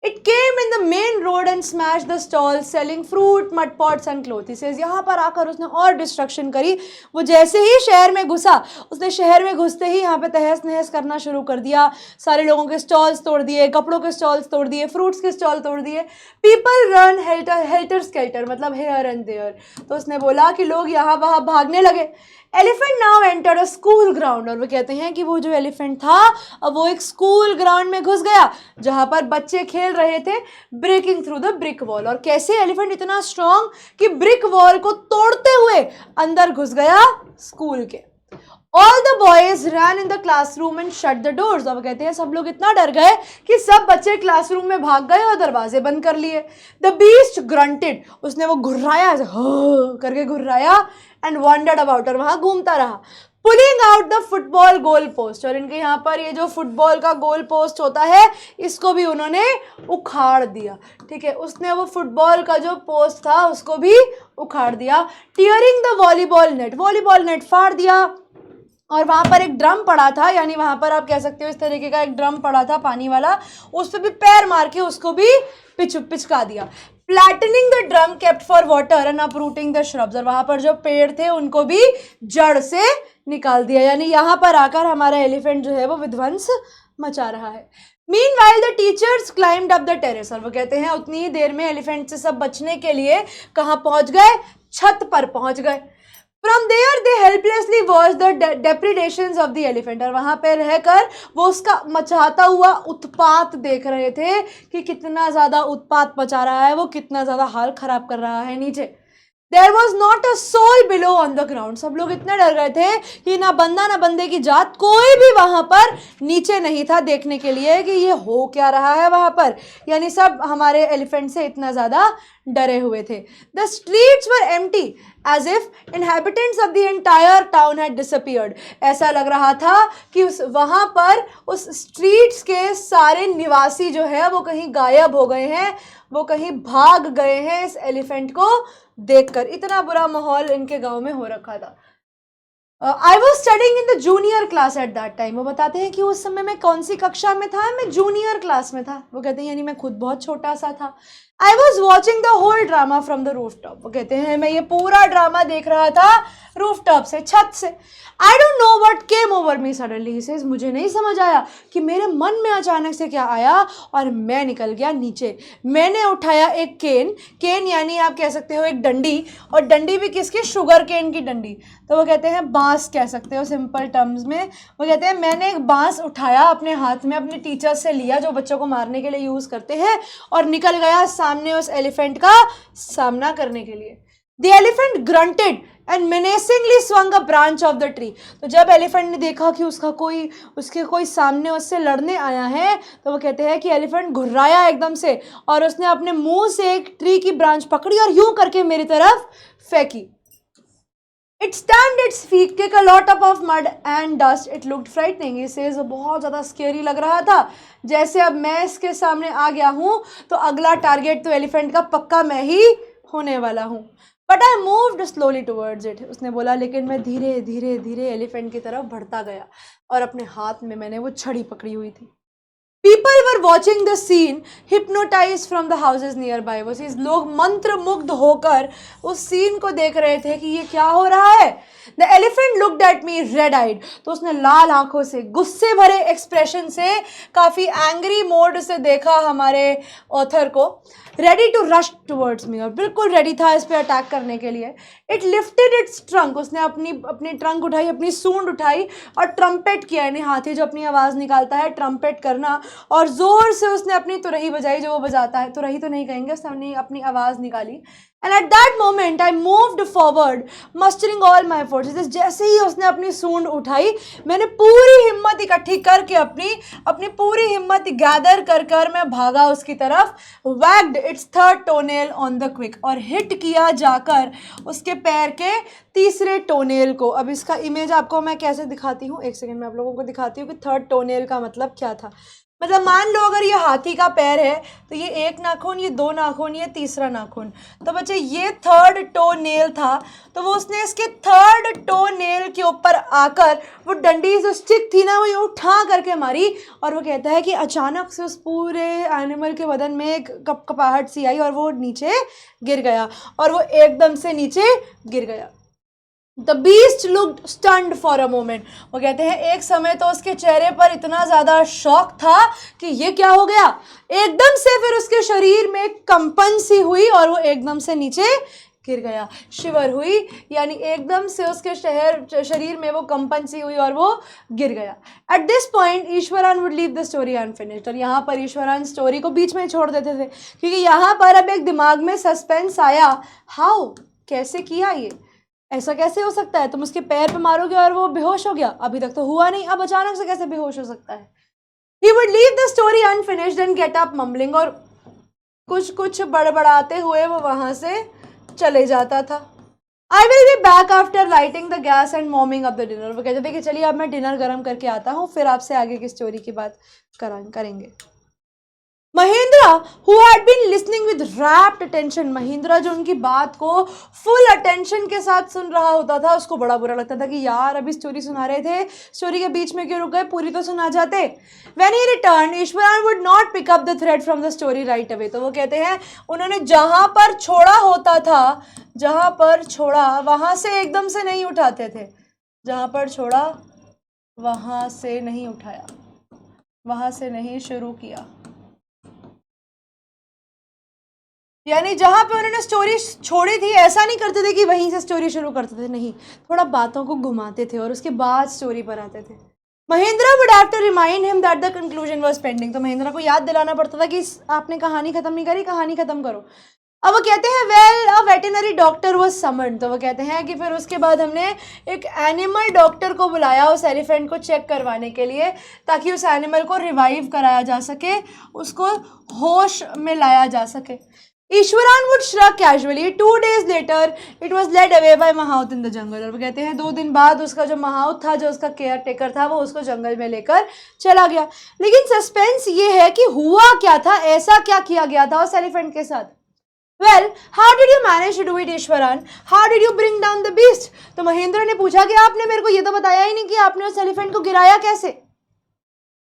Speaker 1: It came in the main road and smashed the stalls selling fruit, mud pots and clothes. He says यहाँ पर आकर उसने और डिस्ट्रक्शन करी। वो जैसे ही शहर में घुसा, उसने शहर में घुसते ही यहाँ पे तहस नहस करना शुरू कर दिया। सारे लोगों के स्टॉल्स तोड़ दिए, कपड़ों के स्टॉल्स तोड़ दिए, फ्रूट्स के स्टॉल तोड़ दिए। पीपल रन हेल्टर स्केल्टर, मतलब हेयर एंड देयर। तो उसने बोला कि लोग यहाँ वहाँ भागने लगे। एलिफेंट नाउ एंटर्ड अ स्कूल ग्राउंड, और वो कहते हैं कि वो जो एलिफेंट था अब वो एक स्कूल ग्राउंड में घुस गया जहाँ पर बच्चे खेल रहे थे, breaking through the brick wall. और कैसे एलिफेंट इतना स्ट्रॉन्ग कि ब्रिक वॉल को तोड़ते हुए अंदर घुस गया स्कूल के। All the boys ran in the classroom and shut the doors, और वो कहते हैं सब लोग इतना डर गए कि सब बच्चे क्लासरूम में भाग गए और दरवाजे बंद कर लिए। The beast grunted, उसने वो घुर्राया, करके घुर्राया, and wandered about, और वहाँ घूमता रहा। Pulling out the football goal post, और इनके यहाँ पर ये जो फुटबॉल का गोल पोस्ट होता है इसको भी उन्होंने उखाड़ दिया। ठीक है, उसने वो फुटबॉल का जो पोस्ट था उसको भी उखाड़ दिया। टीयरिंग द वॉलीबॉल नेट फाड़ दिया, और वहाँ पर एक ड्रम पड़ा था, यानी वहाँ पर आप कह सकते हो इस तरीके का एक ड्रम पड़ा था पानी वाला, उस पर भी पैर मार के उसको भी पिचका दिया। Flattening the drum kept for water and uprooting the shrubs, और वहाँ पर जो पेड़ थे उनको भी जड़ से निकाल दिया। यानी यहाँ पर आकर हमारा एलिफेंट जो है वो विध्वंस मचा रहा है। Meanwhile the teachers climbed up the terrace, और वो कहते हैं उतनी ही देर में एलिफेंट से सब बचने के लिए कहाँ पहुँच गए, छत पर पहुँच गए। From there they helplessly watched the depredations of the elephant, और वहाँ पे रहकर वो उसका मचाता हुआ उत्पात देख रहे थे कि कितना ज़्यादा उत्पात मचा रहा है वो, कितना ज़्यादा हाल खराब कर रहा है नीचे। There was not a soul below on the ground, सब लोग इतने डर गए थे कि ना बंदा ना बंदे की जात, कोई भी वहाँ पर नीचे नहीं था देखने के लिए कि ये हो क्या रहा है वहाँ पर। यानी सब हमारे एलिफेंट से इतना ज़्यादा डरे हुए थे। The streets were empty as if inhabitants of the entire town had disappeared, ऐसा लग रहा था कि वहाँ पर उस स्ट्रीट्स के सारे निवासी जो है वो कहीं गायब हो गए हैं, वो कहीं भाग गए हैं इस एलिफेंट को देखकर। इतना बुरा माहौल इनके गांव में हो रखा था। I was studying in the junior class at that time, वो बताते हैं कि उस समय मैं कौन सी कक्षा में था, मैं जूनियर क्लास में था। वो कहते हैं यानी मैं खुद बहुत छोटा सा था। I was watching the whole drama from the roof top, वो कहते हैं मैं ये पूरा ड्रामा देख रहा था रूफ टॉप से, छत से। I don't know what came over me suddenly, he says मुझे नहीं समझ आया कि मेरे मन में अचानक से क्या आया और मैं निकल गया नीचे। मैंने उठाया एक केन यानी आप कह सकते हो एक डंडी, और डंडी भी किसकी, शुगर केन की डंडी, तो वो कहते हैं बांस कह सकते हो सिंपल टर्म्स में। वो कहते हैं मैंने एक बांस उठाया अपने हाथ में, अपने टीचर से लिया जो बच्चों को मारने के लिए यूज़ करते हैं, और निकल गया सामने उस एलिफेंट का सामना करने के लिए। The elephant grunted and menacingly swung a branch of the tree, तो जब एलिफेंट ने देखा कि उसके कोई सामने उससे लड़ने आया है, तो वो कहते हैं कि एलिफेंट घुर्राया एकदम से और उसने अपने मुंह से एक ट्री की ब्रांच पकड़ी और यूं करके मेरी तरफ फेंकी। It stamped its feet, kicked a lot of mud and dust. It looked frightening. He says वो बहुत ज़्यादा स्केरी लग रहा था। जैसे अब मैं इसके सामने आ गया हूँ तो अगला टारगेट तो एलिफेंट का पक्का मैं ही होने वाला हूँ। But I moved slowly towards it. उसने बोला लेकिन मैं धीरे धीरे धीरे एलिफेंट की तरफ बढ़ता गया और अपने हाथ में मैंने वो छड़ी पकड़ी हुई थी। People were watching the scene, hypnotized from the houses nearby. वो लोग मंत्र मुग्ध होकर उस सीन को देख रहे थे कि ये क्या हो रहा है। The elephant looked at me red-eyed. तो उसने लाल आंखों से, गुस्से भरे एक्सप्रेशन से, काफी एंग्री मोड से देखा हमारे ऑथर को। Ready to rush towards me, और बिल्कुल रेडी था इस पे अटैक करने के लिए। इट लिफ्टेड इट्स ट्रंक, उसने अपनी ट्रंक उठाई, अपनी सूंड उठाई और ट्रम्पेट किया, यानी हाथी जो अपनी आवाज़ निकालता है, ट्रम्पेट करना, और ज़ोर से उसने अपनी तुरही बजाई जो वो बजाता है। तुरही तो नहीं कहेंगे, उसने अपनी आवाज़ निकाली। And at that moment I moved forward mustering all my forces. जैसे ही उसने अपनी सूंड उठाई, मैंने पूरी हिम्मत इकट्ठी करके अपनी पूरी हिम्मत गैदर कर मैं भागा उसकी तरफ। Waged it's third टोनेल on the quick, और हिट किया जाकर उसके पैर के तीसरे टोनेल को। अब इसका इमेज आपको मैं कैसे दिखाती हूँ, एक सेकेंड में आप लोगों को दिखाती हूँ कि थर्ड टोनेल का मतलब क्या था। मतलब मान लो अगर ये हाथी का पैर है तो ये एक नाखून, ये दो नाखून, ये तीसरा नाखून। तो बच्चे ये थर्ड टो नेल था, तो वो उसने इसके थर्ड टो नेल के ऊपर आकर वो डंडी जो स्टिक थी ना, वो ये उठा करके मारी। और वो कहता है कि अचानक से उस पूरे एनिमल के बदन में एक कपकपाहट सी आई और वो नीचे गिर गया, और वो एकदम से नीचे गिर गया। The beast looked stunned for a moment. वो कहते हैं एक समय तो उसके चेहरे पर इतना ज़्यादा शॉक था कि ये क्या हो गया। एकदम से फिर उसके शरीर में कंपन सी हुई और वो एकदम से नीचे गिर गया, शिवर हुई, यानी एकदम से उसके शरीर में वो कंपन सी हुई और वो गिर गया। At this point Iswaran would leave the story unfinished, और यहाँ पर ईश्वरान स्टोरी को बीच में छोड़ देते थे, क्योंकि यहाँ पर अब एक दिमाग में सस्पेंस आया। हाउ, कैसे किया ये, ऐसा कैसे हो सकता है, तुम उसके पैर पे मारोगे और वो बेहोश हो गया, अभी तक तो हुआ नहीं, अब अचानक से कैसे बेहोश हो सकता है। He would leave the story unfinished and get up mumbling, और कुछ कुछ बड़बड़ाते हुए वो वहां से चले जाता था। I will be back after lighting the gas and warming up the dinner. वो कहते थे कि चलिए अब मैं डिनर गर्म करके आता हूँ, फिर आपसे आगे की स्टोरी की बात करेंगे। Mahindra who had been listening with rapt attention, Mahindra जो उनकी बात को फुल अटेंशन के साथ सुन रहा होता था, उसको बड़ा बुरा लगता था कि यार अभी स्टोरी सुना रहे थे, स्टोरी के बीच में क्यों रुक गए, पूरी तो सुना जाते। When he returned, ईश्वरान would not pick up the thread from the story right away. तो वो कहते हैं उन्होंने जहां पर छोड़ा होता था, जहां पर छोड़ा वहां से एकदम से नहीं उठाते थे, जहां पर छोड़ा वहां से नहीं उठाया, वहां से नहीं शुरू किया। यानी जहां पे उन्होंने स्टोरी छोड़ी थी, ऐसा नहीं करते थे कि वहीं से स्टोरी शुरू करते थे, नहीं, थोड़ा बातों को घुमाते थे और उसके बाद स्टोरी पर आते थे। Mahendra would have to remind him that the conclusion was pending, तो महेंद्रा को याद दिलाना पड़ता था कि आपने कहानी खत्म नहीं करी, कहानी खत्म करो। अब वो कहते हैं well a veterinary doctor was summoned, तो वो कहते हैं कि फिर उसके बाद हमने एक एनिमल डॉक्टर को बुलाया उस एलिफेंट को चेक करवाने के लिए, ताकि उस एनिमल को रिवाइव कराया जा सके, उसको होश में लाया जा सके। ईश्वरान would shrug casually. 2 days later, it was led away by महाउत in the jungle. और वो कहते हैं 2 दिन बाद उसका जो महाउत था, जो उसका केयर टेकर था, वो उसको जंगल में लेकर चला गया। लेकिन सस्पेंस ये है कि हुआ क्या था, ऐसा क्या किया गया था उस एलिफेंट के साथ। Well, how did you manage to do it, ईश्वरान? How did you bring down the beast? तो महेंद्र ने पूछा कि आपने मेरे को ये तो बताया ही नहीं कि आपने उस एलिफेंट को गिराया कैसे।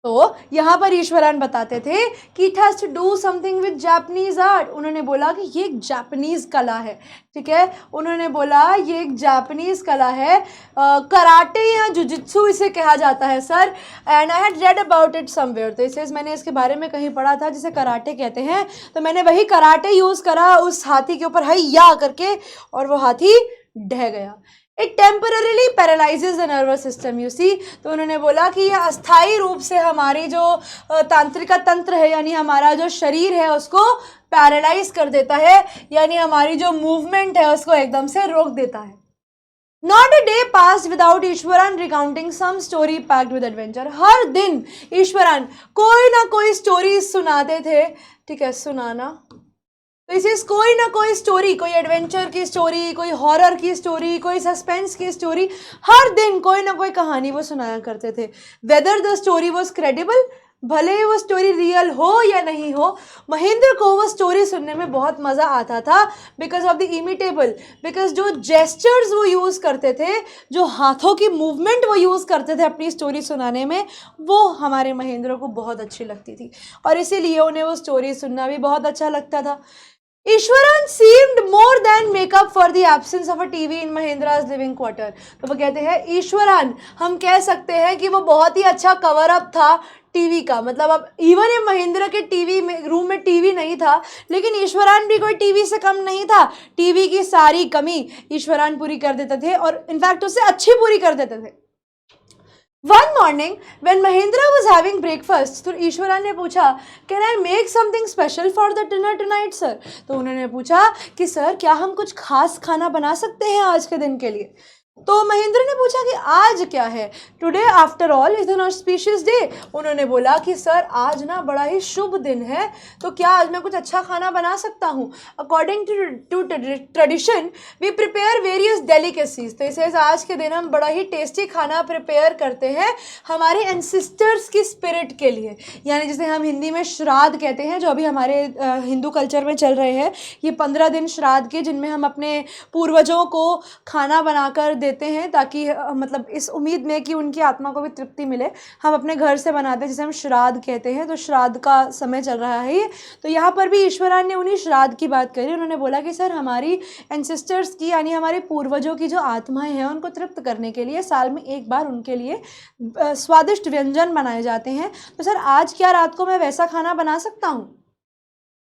Speaker 1: तो यहाँ पर ईश्वरान बताते थे कि it has to do something with Japanese art. उन्होंने बोला कि ये एक जापानीज कला है, ठीक है, उन्होंने बोला ये एक जापानीज कला है, कराटे या जुजित्सु इसे कहा जाता है sir, and I had read about it somewhere. तो इसे मैंने इसके बारे में कहीं पढ़ा था जिसे कराटे कहते हैं, तो मैंने वही कराटे यूज़ करा उस हाथी के ऊपर, हैया करके, और वो हाथी ढह गया। It temporarily paralyzes the nervous system, you see। तो उन्होंने बोला कि यह अस्थायी रूप से हमारी जो तांत्रिका तंत्र है, यानी हमारा जो शरीर है, उसको पैरालाइज कर देता है, यानी हमारी जो मूवमेंट है उसको एकदम से रोक देता है। Not a day passed without ईश्वरान recounting some story packed with adventure। हर दिन ईश्वरान कोई ना कोई स्टोरी सुनाते थे, ठीक है, सुनाना, तो इसे कोई ना कोई स्टोरी, कोई एडवेंचर की स्टोरी, कोई हॉरर की स्टोरी, कोई सस्पेंस की स्टोरी, हर दिन कोई ना कोई कहानी वो सुनाया करते थे। Whether the story was credible, भले ही वो स्टोरी रियल हो या नहीं हो, महेंद्र को वो स्टोरी सुनने में बहुत मज़ा आता था because of the imitable, because जो जेस्चर्स वो यूज़ करते थे, जो हाथों की मूवमेंट वो यूज़ करते थे अपनी स्टोरी सुनाने में, वो हमारे महेंद्र को बहुत अच्छी लगती थी और इसीलिए उन्हें वो स्टोरी सुनना भी बहुत अच्छा लगता था। Eswaran seemed more than make up for the absence of a TV in Mahendra's living quarter। तो वो कहते हैं ईश्वरन, हम कह सकते हैं कि वो बहुत ही अच्छा कवर अप था टीवी का। मतलब अब इवन ये महेंद्र के टीवी में रूम में टीवी नहीं था, लेकिन ईश्वरान भी कोई टीवी से कम नहीं था। टीवी की सारी कमी ईश्वरान पूरी कर देते थे और इनफैक्ट उससे अच्छी पूरी कर देते थे। One morning when Mahendra was having breakfast, तो ईश्वरान ने पूछा, Can I make something special for the dinner tonight, sir? तो उन्होंने पूछा कि सर क्या हम कुछ खास खाना बना सकते हैं आज के दिन के लिए। तो महेंद्र ने पूछा कि आज क्या है। Today after all is an auspicious day. उन्होंने बोला कि सर आज ना बड़ा ही शुभ दिन है, तो क्या आज मैं कुछ अच्छा खाना बना सकता हूँ। According to tradition we prepare various delicacies. तो इसे आज के दिन हम बड़ा ही टेस्टी खाना प्रिपेयर करते हैं हमारे एंसिस्टर्स की स्पिरिट के लिए, यानी जिसे हम हिंदी में श्राद्ध कहते हैं, जो अभी हमारे हिंदू कल्चर में चल रहे हैं। ये 15 दिन श्राद्ध के, जिनमें हम अपने पूर्वजों को खाना बनाकर देते हैं ताकि मतलब इस उम्मीद में कि उनकी आत्मा को भी तृप्ति मिले, हम अपने घर से बनाते हैं, जिसे हम श्राद्ध कहते हैं। तो श्राद्ध का समय चल रहा है ये। तो यहाँ पर भी ईश्वरान ने उन्हीं श्राद्ध की बात करी। उन्होंने बोला कि सर हमारी एंसेस्टर्स की, यानी हमारे पूर्वजों की जो आत्माएं हैं, उनको तृप्त करने के लिए साल में एक बार उनके लिए स्वादिष्ट व्यंजन बनाए जाते हैं। तो सर आज क्या रात को मैं वैसा खाना बना सकता हूँ।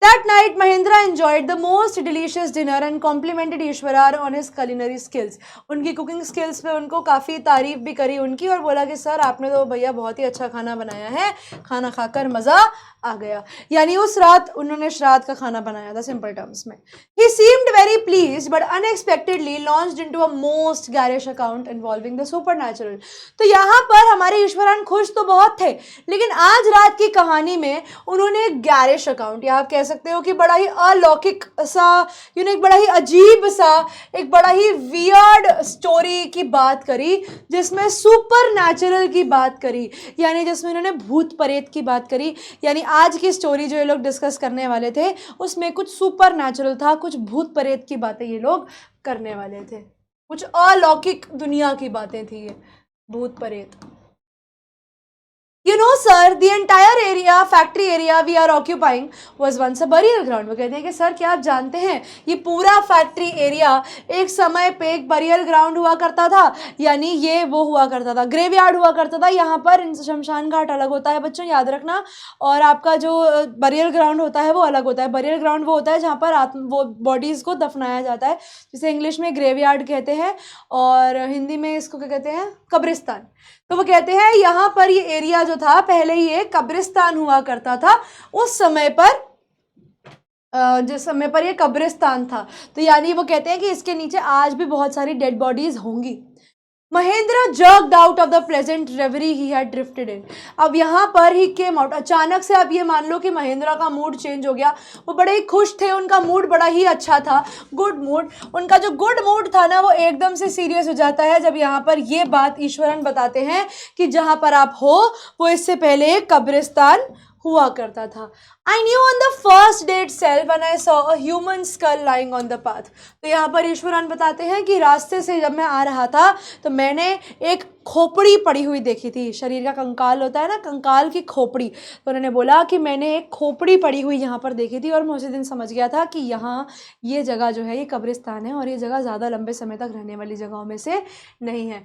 Speaker 1: That night, Mahendra enjoyed the most delicious dinner and complimented Ishwarar on his culinary skills। उनकी कुकिंग स्किल्स पे उनको काफ़ी तारीफ भी करी उनकी और बोला कि सर आपने तो भैया बहुत ही अच्छा खाना बनाया है, खाना खाकर मज़ा आ गया। यानी उस रात उन्होंने श्राद्ध का खाना बनाया था, सिंपल टर्म्स में। He seemed very pleased but unexpectedly launched into a most garish account involving the supernatural। तो यहाँ पर हमारे ईश्वरान खुश तो बहुत थे, लेकिन आज रात की कहानी में उन्होंने एक गैरिश अकाउंट, या आप कह सकते हो कि बड़ा ही अलौकिक सा, एक बड़ा ही अजीब सा, एक बड़ा ही वियर्ड स्टोरी की बात करी, जिसमें सुपर नेचुरल की बात करी, यानी जिसमें उन्होंने भूत प्रेत की बात करी। यानी आज की स्टोरी जो ये लोग डिस्कस करने वाले थे उसमें कुछ सुपर नेचुरल था, कुछ भूत प्रेत की बातें ये लोग करने वाले थे, कुछ अलौकिक दुनिया की बातें थी ये भूत प्रेत। You know sir, the entire area, factory area we are occupying was once a burial ground। वो कहते हैं कि सर क्या आप जानते हैं ये पूरा फैक्ट्री एरिया एक समय पे एक बरियल ग्राउंड हुआ करता था, यानी ये वो हुआ करता था, ग्रेवयार्ड हुआ करता था। यहाँ पर शमशान घाट अलग होता है बच्चों, याद रखना, और आपका जो बरियल ग्राउंड होता है वो अलग होता है। बरियल ग्राउंड वो होता है जहाँ पर वो बॉडीज़ को दफनाया जाता है, जिसे इंग्लिश में ग्रेवयार्ड कहते हैं और हिंदी में इसको क्या कहते हैं, कब्रिस्तान। तो वो कहते हैं यहाँ पर ये एरिया जो था पहले ये कब्रिस्तान हुआ करता था उस समय पर, जिस समय पर ये कब्रिस्तान था। तो यानी वो कहते हैं कि इसके नीचे आज भी बहुत सारी डेड बॉडीज होंगी। Mahendra jerked out of the pleasant reverie he had drifted in। अब यहाँ पर ही came out, अचानक से आप ये मान लो कि महेंद्र का मूड चेंज हो गया। वो बड़े ही खुश थे, उनका मूड बड़ा ही अच्छा था, गुड मूड। उनका जो गुड मूड था ना वो एकदम से सीरियस हो जाता है जब यहाँ पर ये बात ईश्वरन बताते हैं कि जहाँ पर आप हो वो इससे पहले एक कब्रिस्तान हुआ करता था। I knew on the first day itself when I saw a human skull lying on the path। तो यहाँ पर ईश्वरन बताते हैं कि रास्ते से जब मैं आ रहा था तो मैंने एक खोपड़ी पड़ी हुई देखी थी। शरीर का कंकाल होता है ना, कंकाल की खोपड़ी। तो उन्होंने बोला कि मैंने एक खोपड़ी पड़ी हुई यहाँ पर देखी थी और मैं उसी दिन समझ गया था कि यहाँ ये जगह जो है ये कब्रिस्तान है और ये जगह ज़्यादा लंबे समय तक रहने वाली जगहों में से नहीं है।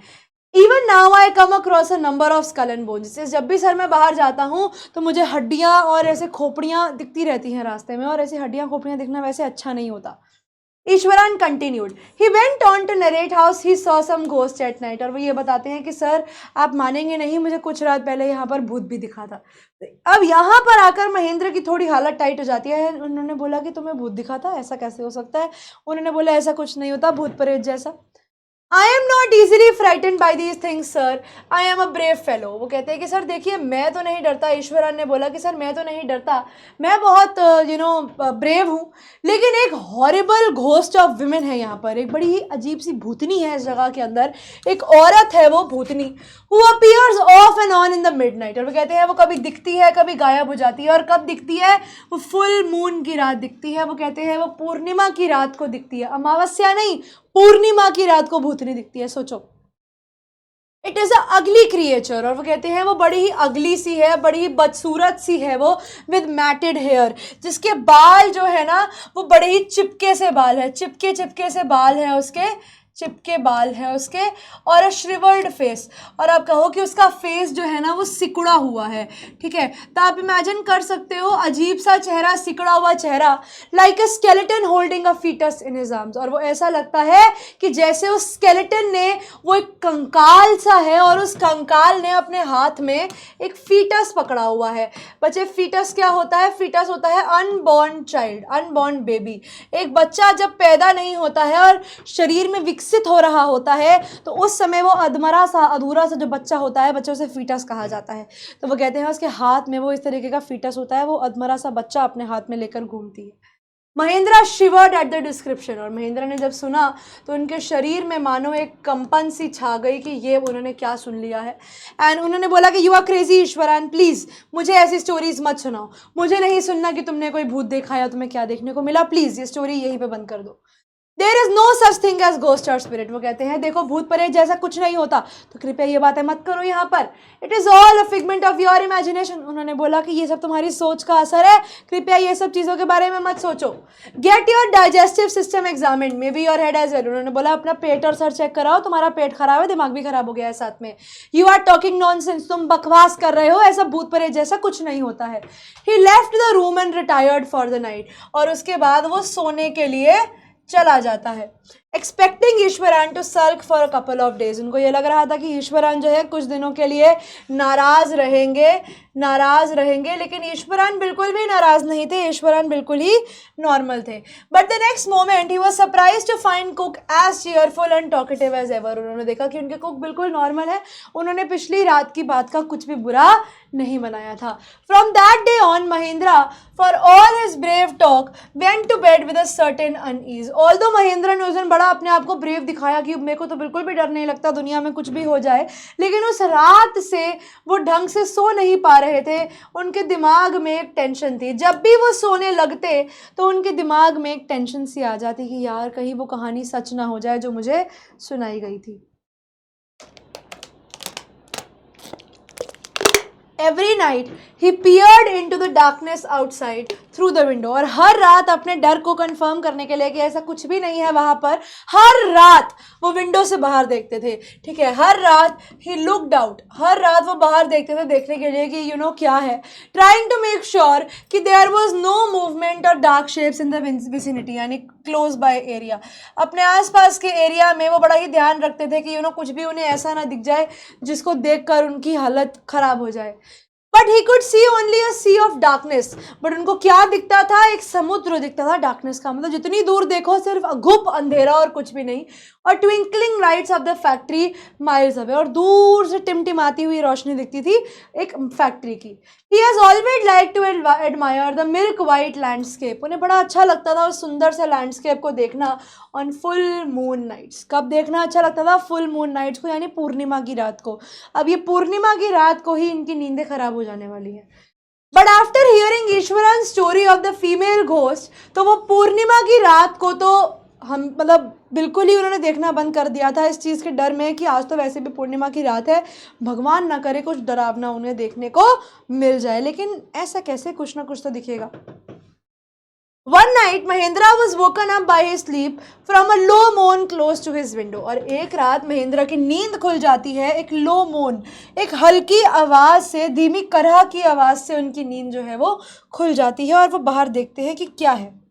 Speaker 1: Even now I come across a number of skull and bones। जिससे जब भी सर मैं बाहर जाता हूँ तो मुझे हड्डियाँ और ऐसे खोपड़ियाँ दिखती रहती हैं रास्ते में, और ऐसी हड्डियाँ खोपड़ियाँ दिखना वैसे अच्छा नहीं होता। Eswaran continued, he went on to narrate how he saw some ghosts at night। और वो ये बताते हैं कि सर आप मानेंगे नहीं, मुझे कुछ रात पहले यहाँ पर भूत भी दिखा था। अब यहाँ पर आकर महेंद्र की थोड़ी हालत टाइट हो जाती है। उन्होंने बोला कि तुम्हें भूत दिखा था, ऐसा कैसे हो सकता है। उन्होंने बोला ऐसा कुछ नहीं होता भूत प्रेत जैसा। I am not easily frightened by these things sir, I am a brave fellow. वो कहते हैं कि सर देखिए मैं तो नहीं डरता। ईश्वरन ने बोला कि सर मैं तो नहीं डरता, मैं बहुत ब्रेव हूँ, लेकिन एक हॉरिबल घोस्ट ऑफ विमेन है यहाँ पर। एक बड़ी ही अजीब सी भूतनी है इस जगह के अंदर, एक औरत है वो भूतनी, who appears off and on in the midnight. और वो कहते हैं वो कभी दिखती है कभी गायब हो जाती है। और कब दिखती है? वो फुल मून की रात दिखती है। वो कहते हैं वो पूर्णिमा की रात को दिखती है, अमावस्या नहीं, पूर्णिमा की रात को भूतनी दिखती है। सोचो, इट इज़ अ अगली क्रिएचर। और वो कहते हैं वो बड़ी ही अगली सी है, बड़ी ही बदसूरत सी है वो, विद मैटेड हेयर, जिसके बाल जो है ना वो बड़े ही चिपके से बाल है, चिपके चिपके से बाल है उसके, चिपके बाल है उसके, और श्रिवर्ड फेस। और आप कहो कि उसका फेस जो है ना वो सिकुड़ा हुआ है, ठीक है। तो आप इमेजिन कर सकते हो अजीब सा चेहरा, सिकुड़ा हुआ चेहरा, like a skeleton holding a foetus in his arms. और वो ऐसा लगता है कि जैसे उस स्केलेटन ने, वो एक कंकाल सा है और उस कंकाल ने अपने हाथ में एक फीटस पकड़ा हुआ है। बच्चे, फीटस क्या होता है? फीटस होता है अनबॉर्न चाइल्ड, अनबॉर्न बेबी। एक बच्चा जब पैदा नहीं होता है और शरीर में विकसित हो रहा होता है तो उस समय वो अधमरा सा, अधूरा सा जो बच्चा होता है, बच्चे उसे फीटस कहा जाता है। तो वो कहते हैं उसके हाथ में वो इस तरीके का फीटस होता है, वो अधमरा सा बच्चा अपने हाथ में लेकर घूमती है। Mahindra शिवर्ड at the description. और महेंद्रा ने जब सुना तो उनके शरीर में मानो एक कंपन सी छा गई कि ये उन्होंने क्या सुन लिया है। एंड उन्होंने बोला कि you are crazy Ishwaran, please मुझे ऐसी स्टोरीज मत सुनाओ, मुझे नहीं सुनना कि तुमने कोई भूत देखा या तुम्हें क्या देखने को मिला, प्लीज़ ये स्टोरी यहीं पे बंद कर दो। There is no such thing as ghost और स्पिरिट। वो कहते हैं देखो भूत प्रेत जैसा कुछ नहीं होता, तो कृपया ये बातें मत करो यहाँ पर। It is all a figment of your imagination. उन्होंने बोला कि ये सब तुम्हारी सोच का असर है, कृपया ये सब चीज़ों के बारे में मत सोचो। Get your digestive system examine, may be your head as well. उन्होंने बोला अपना पेट और सर चेक कराओ, तुम्हारा पेट खराब है, दिमाग भी खराब हो गया है साथ में। यू आर टॉकिंग नॉनसेंस, तुम बकवास कर रहे हो, ऐसा भूत प्रेत जैसा कुछ नहीं होता है। He left the room and retired for the night. और उसके बाद वो सोने के लिए चला जाता है। Expecting Iswaran to sulk for a couple of days. उनको ये लग रहा था कि ईश्वरान जो है कुछ दिनों के लिए नाराज रहेंगे, लेकिन ईश्वरान बिल्कुल भी नाराज नहीं थे, ईश्वरान बिल्कुल ही नॉर्मल थे। But the next moment he was surprised to find cook as cheerful and talkative as ever. उन्होंने देखा कि उनके कुक बिल्कुल नॉर्मल है, उन्होंने पिछली रात की बात का कुछ भी बुरा नहीं मनाया था। From that day on Mahendra for all his brave talk went to bed with a certain unease. Although Mahendra ने उस दिन बड़ा अपने आप को ब्रेव दिखाया कि मेरे को तो बिल्कुल भी डर नहीं लगता, दुनिया में कुछ भी हो जाए, लेकिन उस रात से वो ढंग से सो नहीं पा रहे थे। उनके दिमाग में एक टेंशन थी, जब भी वो सोने लगते तो उनके दिमाग में एक टेंशन सी आ जाती कि यार कहीं वो कहानी सच ना हो जाए जो मुझे सुनाई गई थी। Every night he peered into the darkness outside through the window। और हर रात अपने डर को कंफर्म करने के लिए कि ऐसा कुछ भी नहीं है वहाँ पर, हर रात वो विंडो से बाहर देखते थे, ठीक है। हर रात he looked out, हर रात वो बाहर देखते थे देखने के लिए कि क्या है, trying to make sure कि there was no movement or dark shapes in the vicinity, यानी क्लोज बाय एरिया। अपने आसपास के एरिया में वो बड़ा ही ध्यान रखते थे कि कुछ भी उन्हें ऐसा ना दिख जाए जिसको देखकर उनकी हालत खराब हो जाए। But he could see only a sea of darkness. बट उनको क्या दिखता था? एक समुद्र दिखता था। डार्कनेस का मतलब जितनी दूर देखो सिर्फ घुप अंधेरा और कुछ भी नहीं। और twinkling lights off the factory miles away, और दूर से टिमटिमाती हुई रोशनी दिखती थी एक फैक्ट्री की। He has always like to admire the milk white landscape. उन्हें बड़ा अच्छा लगता था उस सुंदर से लैंडस्केप को देखना ऑन फुल मून नाइट्स। कब देखना अच्छा लगता था? फुल मून नाइट्स को, यानी पूर्णिमा की रात को। अब ये पूर्णिमा की रात को ही इनकी नींदें खराब हो जाने वाली है। But after hearing Eswaran story of the female ghost, तो वो पूर्णिमा की रात को तो हम बिल्कुल ही उन्होंने देखना बंद कर दिया था इस चीज़ के डर में कि आज तो वैसे भी पूर्णिमा की रात है, भगवान ना करे कुछ डरावना उन्हें देखने को मिल जाए। लेकिन ऐसा कैसे? कुछ ना कुछ तो दिखेगा। One night Mahendra was woken up by his sleep from a low moan close to his window। और एक रात महेंद्र की नींद खुल जाती है एक लो मोन, एक हल्की आवाज़ से, धीमी करह की आवाज़ से उनकी नींद जो है वो खुल जाती है और वो बाहर देखते हैं कि क्या है।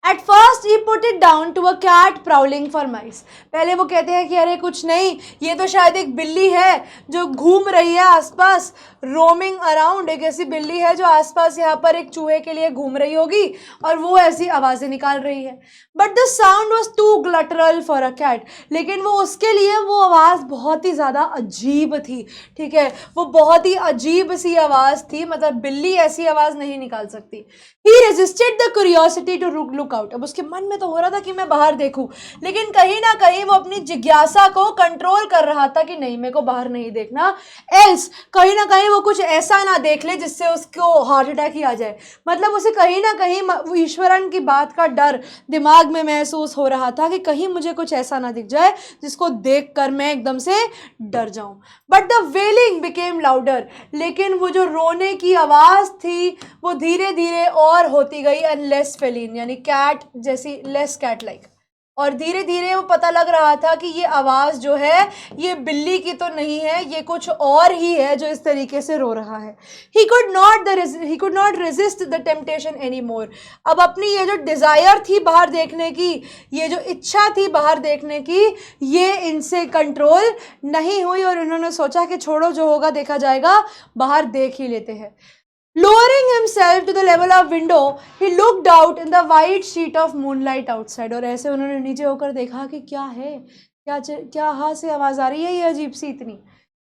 Speaker 1: At first he put it down to a cat prowling for mice. पहले वो कहते हैं कि अरे कुछ नहीं, ये तो शायद एक बिल्ली है जो घूम रही है आसपास, रोमिंग अराउंड, एक ऐसी बिल्ली है जो आसपास यहाँ पर एक चूहे के लिए घूम रही होगी और वो ऐसी आवाज़ें निकाल रही है. But the sound was too guttural for a cat. लेकिन वो उसके लिए वो आवाज़ बहुत ही ज़्यादा अजीब थी. ठीक है, वो बहुत ही अजीब सी आवाज़ थी, मतलब बिल्ली ऐसी आवाज़ नहीं निकाल सकती. He resisted the curiosity to look out. अब उसके मन में तो हो रहा था कि मैं बाहर देखूं, लेकिन कहीं ना कहीं वो अपनी जिज्ञासा को कंट्रोल कर रहा था कि नहीं, मेरे को बाहर नहीं देखना, एल्स कहीं ना कहीं वो कुछ ऐसा ना देख ले जिससे उसको हार्ट अटैक ही आ जाए. मतलब उसे कहीं ना कहीं ईश्वरन की बात का डर दिमाग में महसूस हो रहा था कि कहीं मुझे कुछ ऐसा ना दिख जाए जिसको देख कर मैं एकदम से डर जाऊं. But the wailing became louder. लेकिन वो जो रोने की आवाज़ थी वो धीरे धीरे और होती गई एंड लेस फेलिन, यानी कैट जैसी, लेस कैट लाइक. और धीरे धीरे वो पता लग रहा था कि ये आवाज़ जो है ये बिल्ली की तो नहीं है, ये कुछ और ही है जो इस तरीके से रो रहा है. He could not resist the temptation any more. अब अपनी ये जो डिज़ायर थी बाहर देखने की, ये जो इच्छा थी बाहर देखने की, ये इनसे कंट्रोल नहीं हुई और उन्होंने सोचा कि छोड़ो, जो होगा देखा जाएगा, बाहर देख ही लेते हैं. Lowering himself to the level of window, he looked out in the white sheet of moonlight outside. और ऐसे उन्होंने नीचे होकर देखा कि क्या है, क्या हाँ से आवाज़ आ रही है ये अजीब सी इतनी.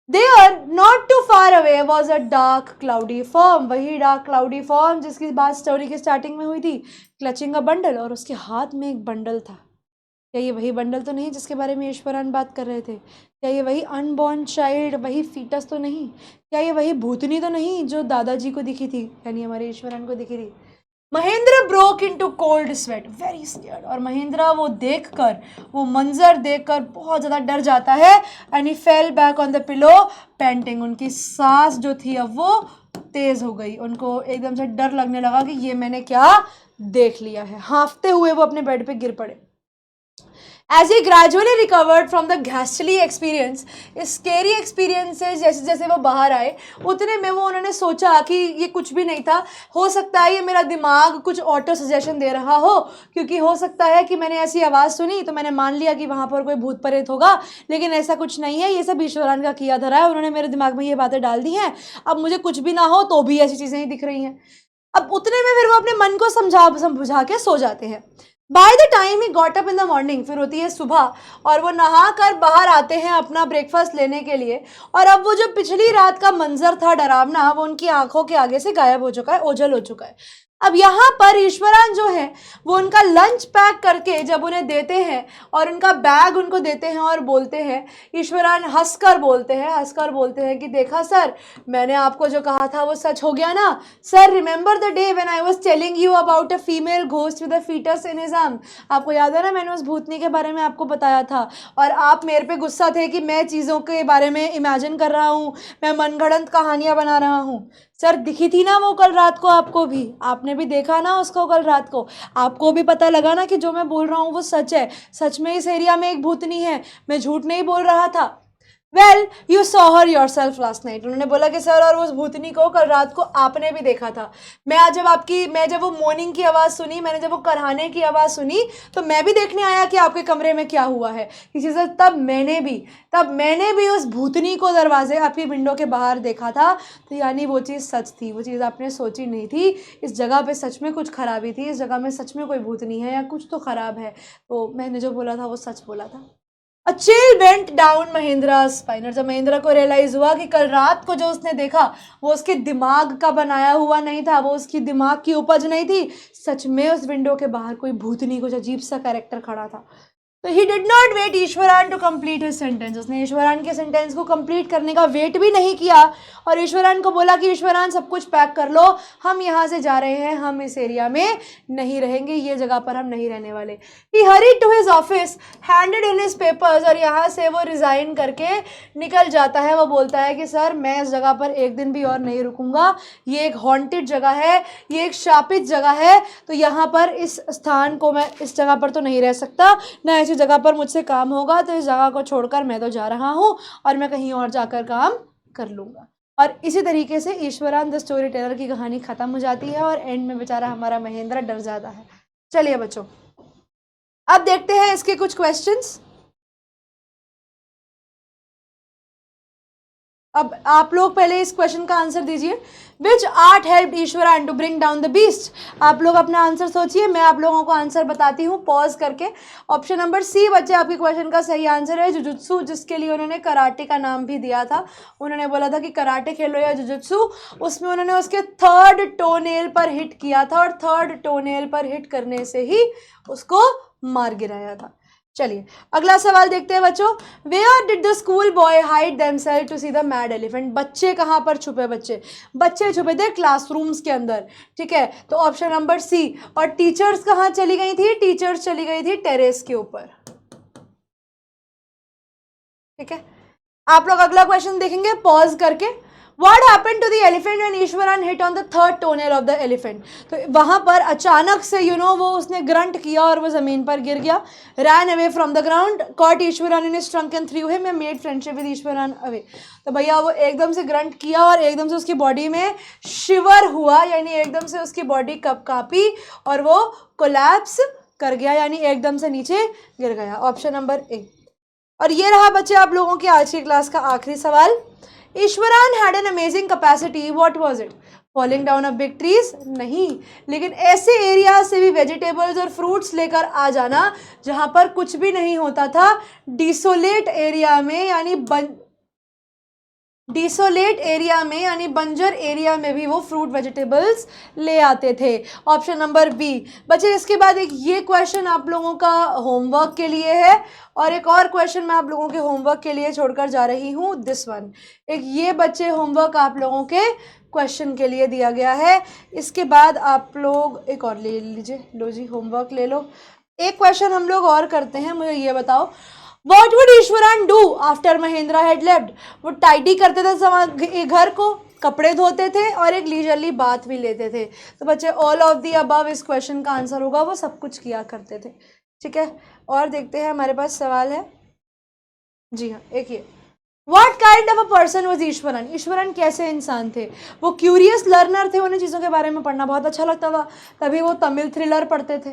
Speaker 1: There, not too far away, was a dark cloudy form. वही dark cloudy form जिसकी बात स्टोरी के स्टार्टिंग में हुई थी, clutching a bundle. और उसके हाथ में एक बंडल था. क्या ये वही बंडल तो नहीं जिसके बारे में ईश्वरान बात कर रहे थे? क्या ये वही अनबॉर्न चाइल्ड, वही फीटस तो नहीं? क्या ये वही भूतनी तो नहीं जो दादाजी को दिखी थी, यानी हमारे ईश्वरान को दिखी थी? Mahendra broke into cold sweat, very scared. और महेंद्र वो देखकर, वो मंजर देखकर बहुत ज़्यादा डर जाता है. And he fell back on the pillow painting. उनकी सांस जो थी अब वो तेज़ हो गई. उनको एकदम से डर लगने लगा कि ये मैंने क्या देख लिया है. हाँफते हुए वो अपने बेड पे गिर पड़े. As he gradually recovered from the ghastly experience, इस scary experience से जैसे जैसे वो बाहर आए, उतने में वो उन्होंने सोचा कि ये कुछ भी नहीं था. हो सकता है ये मेरा दिमाग कुछ ऑटो सजेशन दे रहा हो, क्योंकि हो सकता है कि मैंने ऐसी आवाज़ सुनी तो मैंने मान लिया कि वहाँ पर कोई भूत प्रेत होगा, लेकिन ऐसा कुछ नहीं है. ये सब ईश्वरान का किया धरा है, उन्होंने मेरे दिमाग में ये बातें डाल दी हैं. अब मुझे कुछ भी ना हो तो भी ऐसी चीज़ें ही दिख रही हैं. अब उतने में फिर वो अपने मन को समझा के सो जाते हैं. By the time he got up in the morning, फिर होती है सुबह और वो नहा कर बाहर आते हैं अपना ब्रेकफास्ट लेने के लिए. और अब वो जो पिछली रात का मंजर था डरावना, वो उनकी आंखों के आगे से गायब हो चुका है, ओझल हो चुका है. अब यहाँ पर ईश्वरान जो है वो उनका लंच पैक करके जब उन्हें देते हैं और उनका बैग उनको देते हैं और बोलते हैं, ईश्वरान हंसकर बोलते हैं कि देखा सर, मैंने आपको जो कहा था वो सच हो गया ना. Sir, remember the day when I was telling you about a female ghost with a foetus in his arm. आपको याद है ना, मैंने उस भूतनी के बारे में आपको बताया था और आप मेरे पे गुस्सा थे कि मैं चीज़ों के बारे में इमेजिन कर रहा हूँ, मैं मनगढ़ंत कहानियाँ बना रहा हूँ. सर, दिखी थी ना वो कल रात को आपको भी, आपने भी देखा ना उसको कल रात को, आपको भी पता लगा ना कि जो मैं बोल रहा हूँ वो सच है. सच में इस एरिया में एक भूतनी है, मैं झूठ नहीं बोल रहा था. Well, you saw her your self last night. उन्होंने बोला कि सर, और उस भूतनी को कल रात को आपने भी देखा था. मैं जब वो मोर्निंग की आवाज़ सुनी, मैंने जब वो कराहने की आवाज़ सुनी, तो मैं भी देखने आया कि आपके कमरे में क्या हुआ है किसी से. तब मैंने भी उस भूतनी को दरवाजे आपकी विंडो के बाहर देखा था. तो यानी वो चीज़ सच थी, वो चीज़ आपने सोची नहीं थी. इस जगह पे सच में कुछ खराबी थी, इस जगह में सच में कोई भूतनी है या कुछ तो ख़राब है. तो मैंने जो बोला था वो सच बोला था. A chill went down Mahindra's spine. और जब महेंद्र को रियलाइज हुआ कि कल रात को जो उसने देखा वो उसके दिमाग का बनाया हुआ नहीं था, वो उसकी दिमाग की उपज नहीं थी, सच में उस विंडो के बाहर कोई भूतनी, कुछ अजीब सा कैरेक्टर खड़ा था. तो he did not wait Iswaran to complete his sentence. उसने ईश्वरान के सेंटेंस को कंप्लीट करने का वेट भी नहीं किया और ईश्वरान को बोला कि ईश्वरान, सब कुछ पैक कर लो, हम यहाँ से जा रहे हैं, हम इस एरिया में नहीं रहेंगे, ये जगह पर हम नहीं रहने वाले. He hurried to his office, handed in his papers. और यहाँ से वो रिज़ाइन करके निकल जाता है. वो बोलता है कि सर, मैं इस जगह पर एक दिन भी और नहीं रुकूंगा, ये एक हॉन्टेड जगह है, ये एक शापित जगह है, तो यहाँ पर इस स्थान को मैं इस जगह पर तो नहीं रह सकता, ना ऐसी जगह पर मुझसे काम होगा. तो इस जगह को छोड़कर मैं तो जा रहा हूँ और मैं कहीं और जाकर काम कर लूँगा. और इसी तरीके से ईश्वरान द स्टोरी टेलर की कहानी ख़त्म हो जाती है और एंड में बेचारा हमारा महेंद्र डर जाता है. चलिए बच्चों, अब देखते हैं इसके कुछ क्वेश्चंस। अब आप लोग पहले इस क्वेश्चन का आंसर दीजिए। Which art help Iswaran to bring down the beast? आप लोग अपना आंसर सोचिए, मैं आप लोगों को आंसर बताती हूँ पॉज करके। ऑप्शन नंबर सी बच्चे आपके क्वेश्चन का सही आंसर है, जुजुत्सु, जिसके लिए उन्होंने कराटे का नाम भी दिया था। उन्होंने बोला था कि कराटे खेलो या जुजुत्सु, उसमें उन्होंने उसके थर्ड टोनेल पर हिट किया था और थर्ड टोनेल पर हिट करने से ही उसको मार गिराया था। चलिए अगला सवाल देखते हैं बच्चों। Where did the school boy hide themself to see the mad elephant? बच्चे कहाँ पर छुपे? बच्चे छुपे थे क्लासरूम्स के अंदर, ठीक है। तो ऑप्शन नंबर सी। और टीचर्स कहाँ चली गई थी? टीचर्स चली गई थी टेरेस के ऊपर, ठीक है। आप लोग अगला क्वेश्चन देखेंगे पॉज करके। What happened to the elephant when Eswaran hit on the third toenail of the elephant? तो वहां पर अचानक से वो उसने ग्रंट किया और वो जमीन पर गिर गया। Ran away from the ground, caught Eswaran in his trunk and threw him and made friendship with Eswaran away. तो भैया वो एकदम से ग्रंट किया और एकदम से उसकी बॉडी में शिवर हुआ, यानी एकदम से उसकी बॉडी कांपी और वो कोलैप्स कर गया, यानी एकदम से नीचे गिर गया। Option number A. और ये रहा बच्चे आप लोगों की आज की क्लास का आखिरी सवाल। Iswaran had an amazing capacity, what was it? Falling down of big trees? नहीं, लेकिन ऐसे एरिया से भी वेजिटेबल्स और फ्रूट्स लेकर आ जाना जहां पर कुछ भी नहीं होता था। डिसोलेट एरिया में यानी बंजर एरिया में भी वो फ्रूट वेजिटेबल्स ले आते थे। Option number B. बच्चे इसके बाद एक ये क्वेश्चन आप लोगों का होमवर्क के लिए है और एक और क्वेश्चन मैं आप लोगों के होमवर्क के लिए छोड़कर जा रही हूँ, दिस वन। एक ये बच्चे होमवर्क आप लोगों के क्वेश्चन के लिए दिया गया है। इसके बाद आप लोग एक और ले लीजिए, लो जी होमवर्क ले लो। एक क्वेश्चन हम लोग और करते हैं, मुझे ये बताओ, What would Eswaran do after Mahindra had left? वो टाइडी करते थे घर को, कपड़े धोते थे और एक लीजरली बात भी लेते थे। तो बच्चे ऑल ऑफ दी अबव इस क्वेश्चन का आंसर होगा, वो सब कुछ किया करते थे, ठीक है। और देखते हैं, हमारे पास सवाल है, जी हाँ, एक ये, What kind of a person was Eswaran? Eswaran कैसे इंसान थे? वो क्यूरियस लर्नर थे, उन्हें चीज़ों के बारे में पढ़ना बहुत अच्छा लगता था, तभी वो तमिल थ्रिलर पढ़ते थे,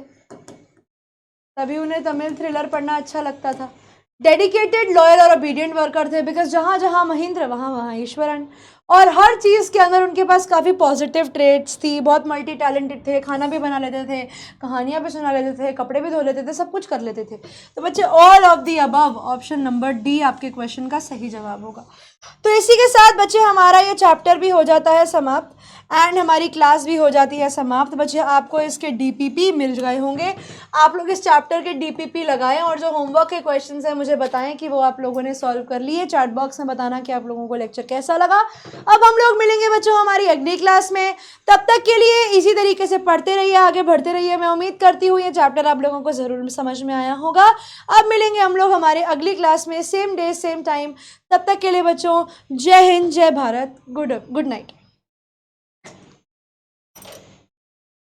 Speaker 1: तभी उन्हें तमिल थ्रिलर पढ़ना अच्छा लगता था। डेडिकेटेड, लॉयल और ओबीडियंट वर्कर थे, बिकॉज जहाँ जहाँ महेंद्र वहाँ वहाँ ईश्वरन। और हर चीज़ के अंदर उनके पास काफ़ी पॉजिटिव ट्रेड्स थी, बहुत मल्टी टैलेंटेड थे, खाना भी बना लेते थे, कहानियाँ भी सुना लेते थे, कपड़े भी धो लेते थे, सब कुछ कर लेते थे। तो बच्चे all of the above, option number D आपके क्वेश्चन का सही जवाब होगा। तो इसी के साथ बच्चे हमारा ये चैप्टर भी हो जाता है समाप्त एंड हमारी क्लास भी हो जाती है समाप्त। बच्चे आपको इसके डीपीपी मिल गए होंगे, आप लोग इस चैप्टर के डीपीपी लगाएं और जो होमवर्क के क्वेश्चंस हैं मुझे बताएं कि वो आप लोगों ने सॉल्व कर लिए। चैट बॉक्स में बताना कि आप लोगों को लेक्चर कैसा लगा। अब हम लोग मिलेंगे बच्चों हमारी अगली क्लास में, तब तक के लिए इसी तरीके से पढ़ते रहिए, आगे बढ़ते रहिए। मैं उम्मीद करती हूँ ये चैप्टर आप लोगों को ज़रूर समझ में आया होगा। अब मिलेंगे हम लोग हमारे अगली क्लास में, सेम डे सेम टाइम। तब तक के लिए बच्चों जय हिंद, जय भारत, गुड नाइट।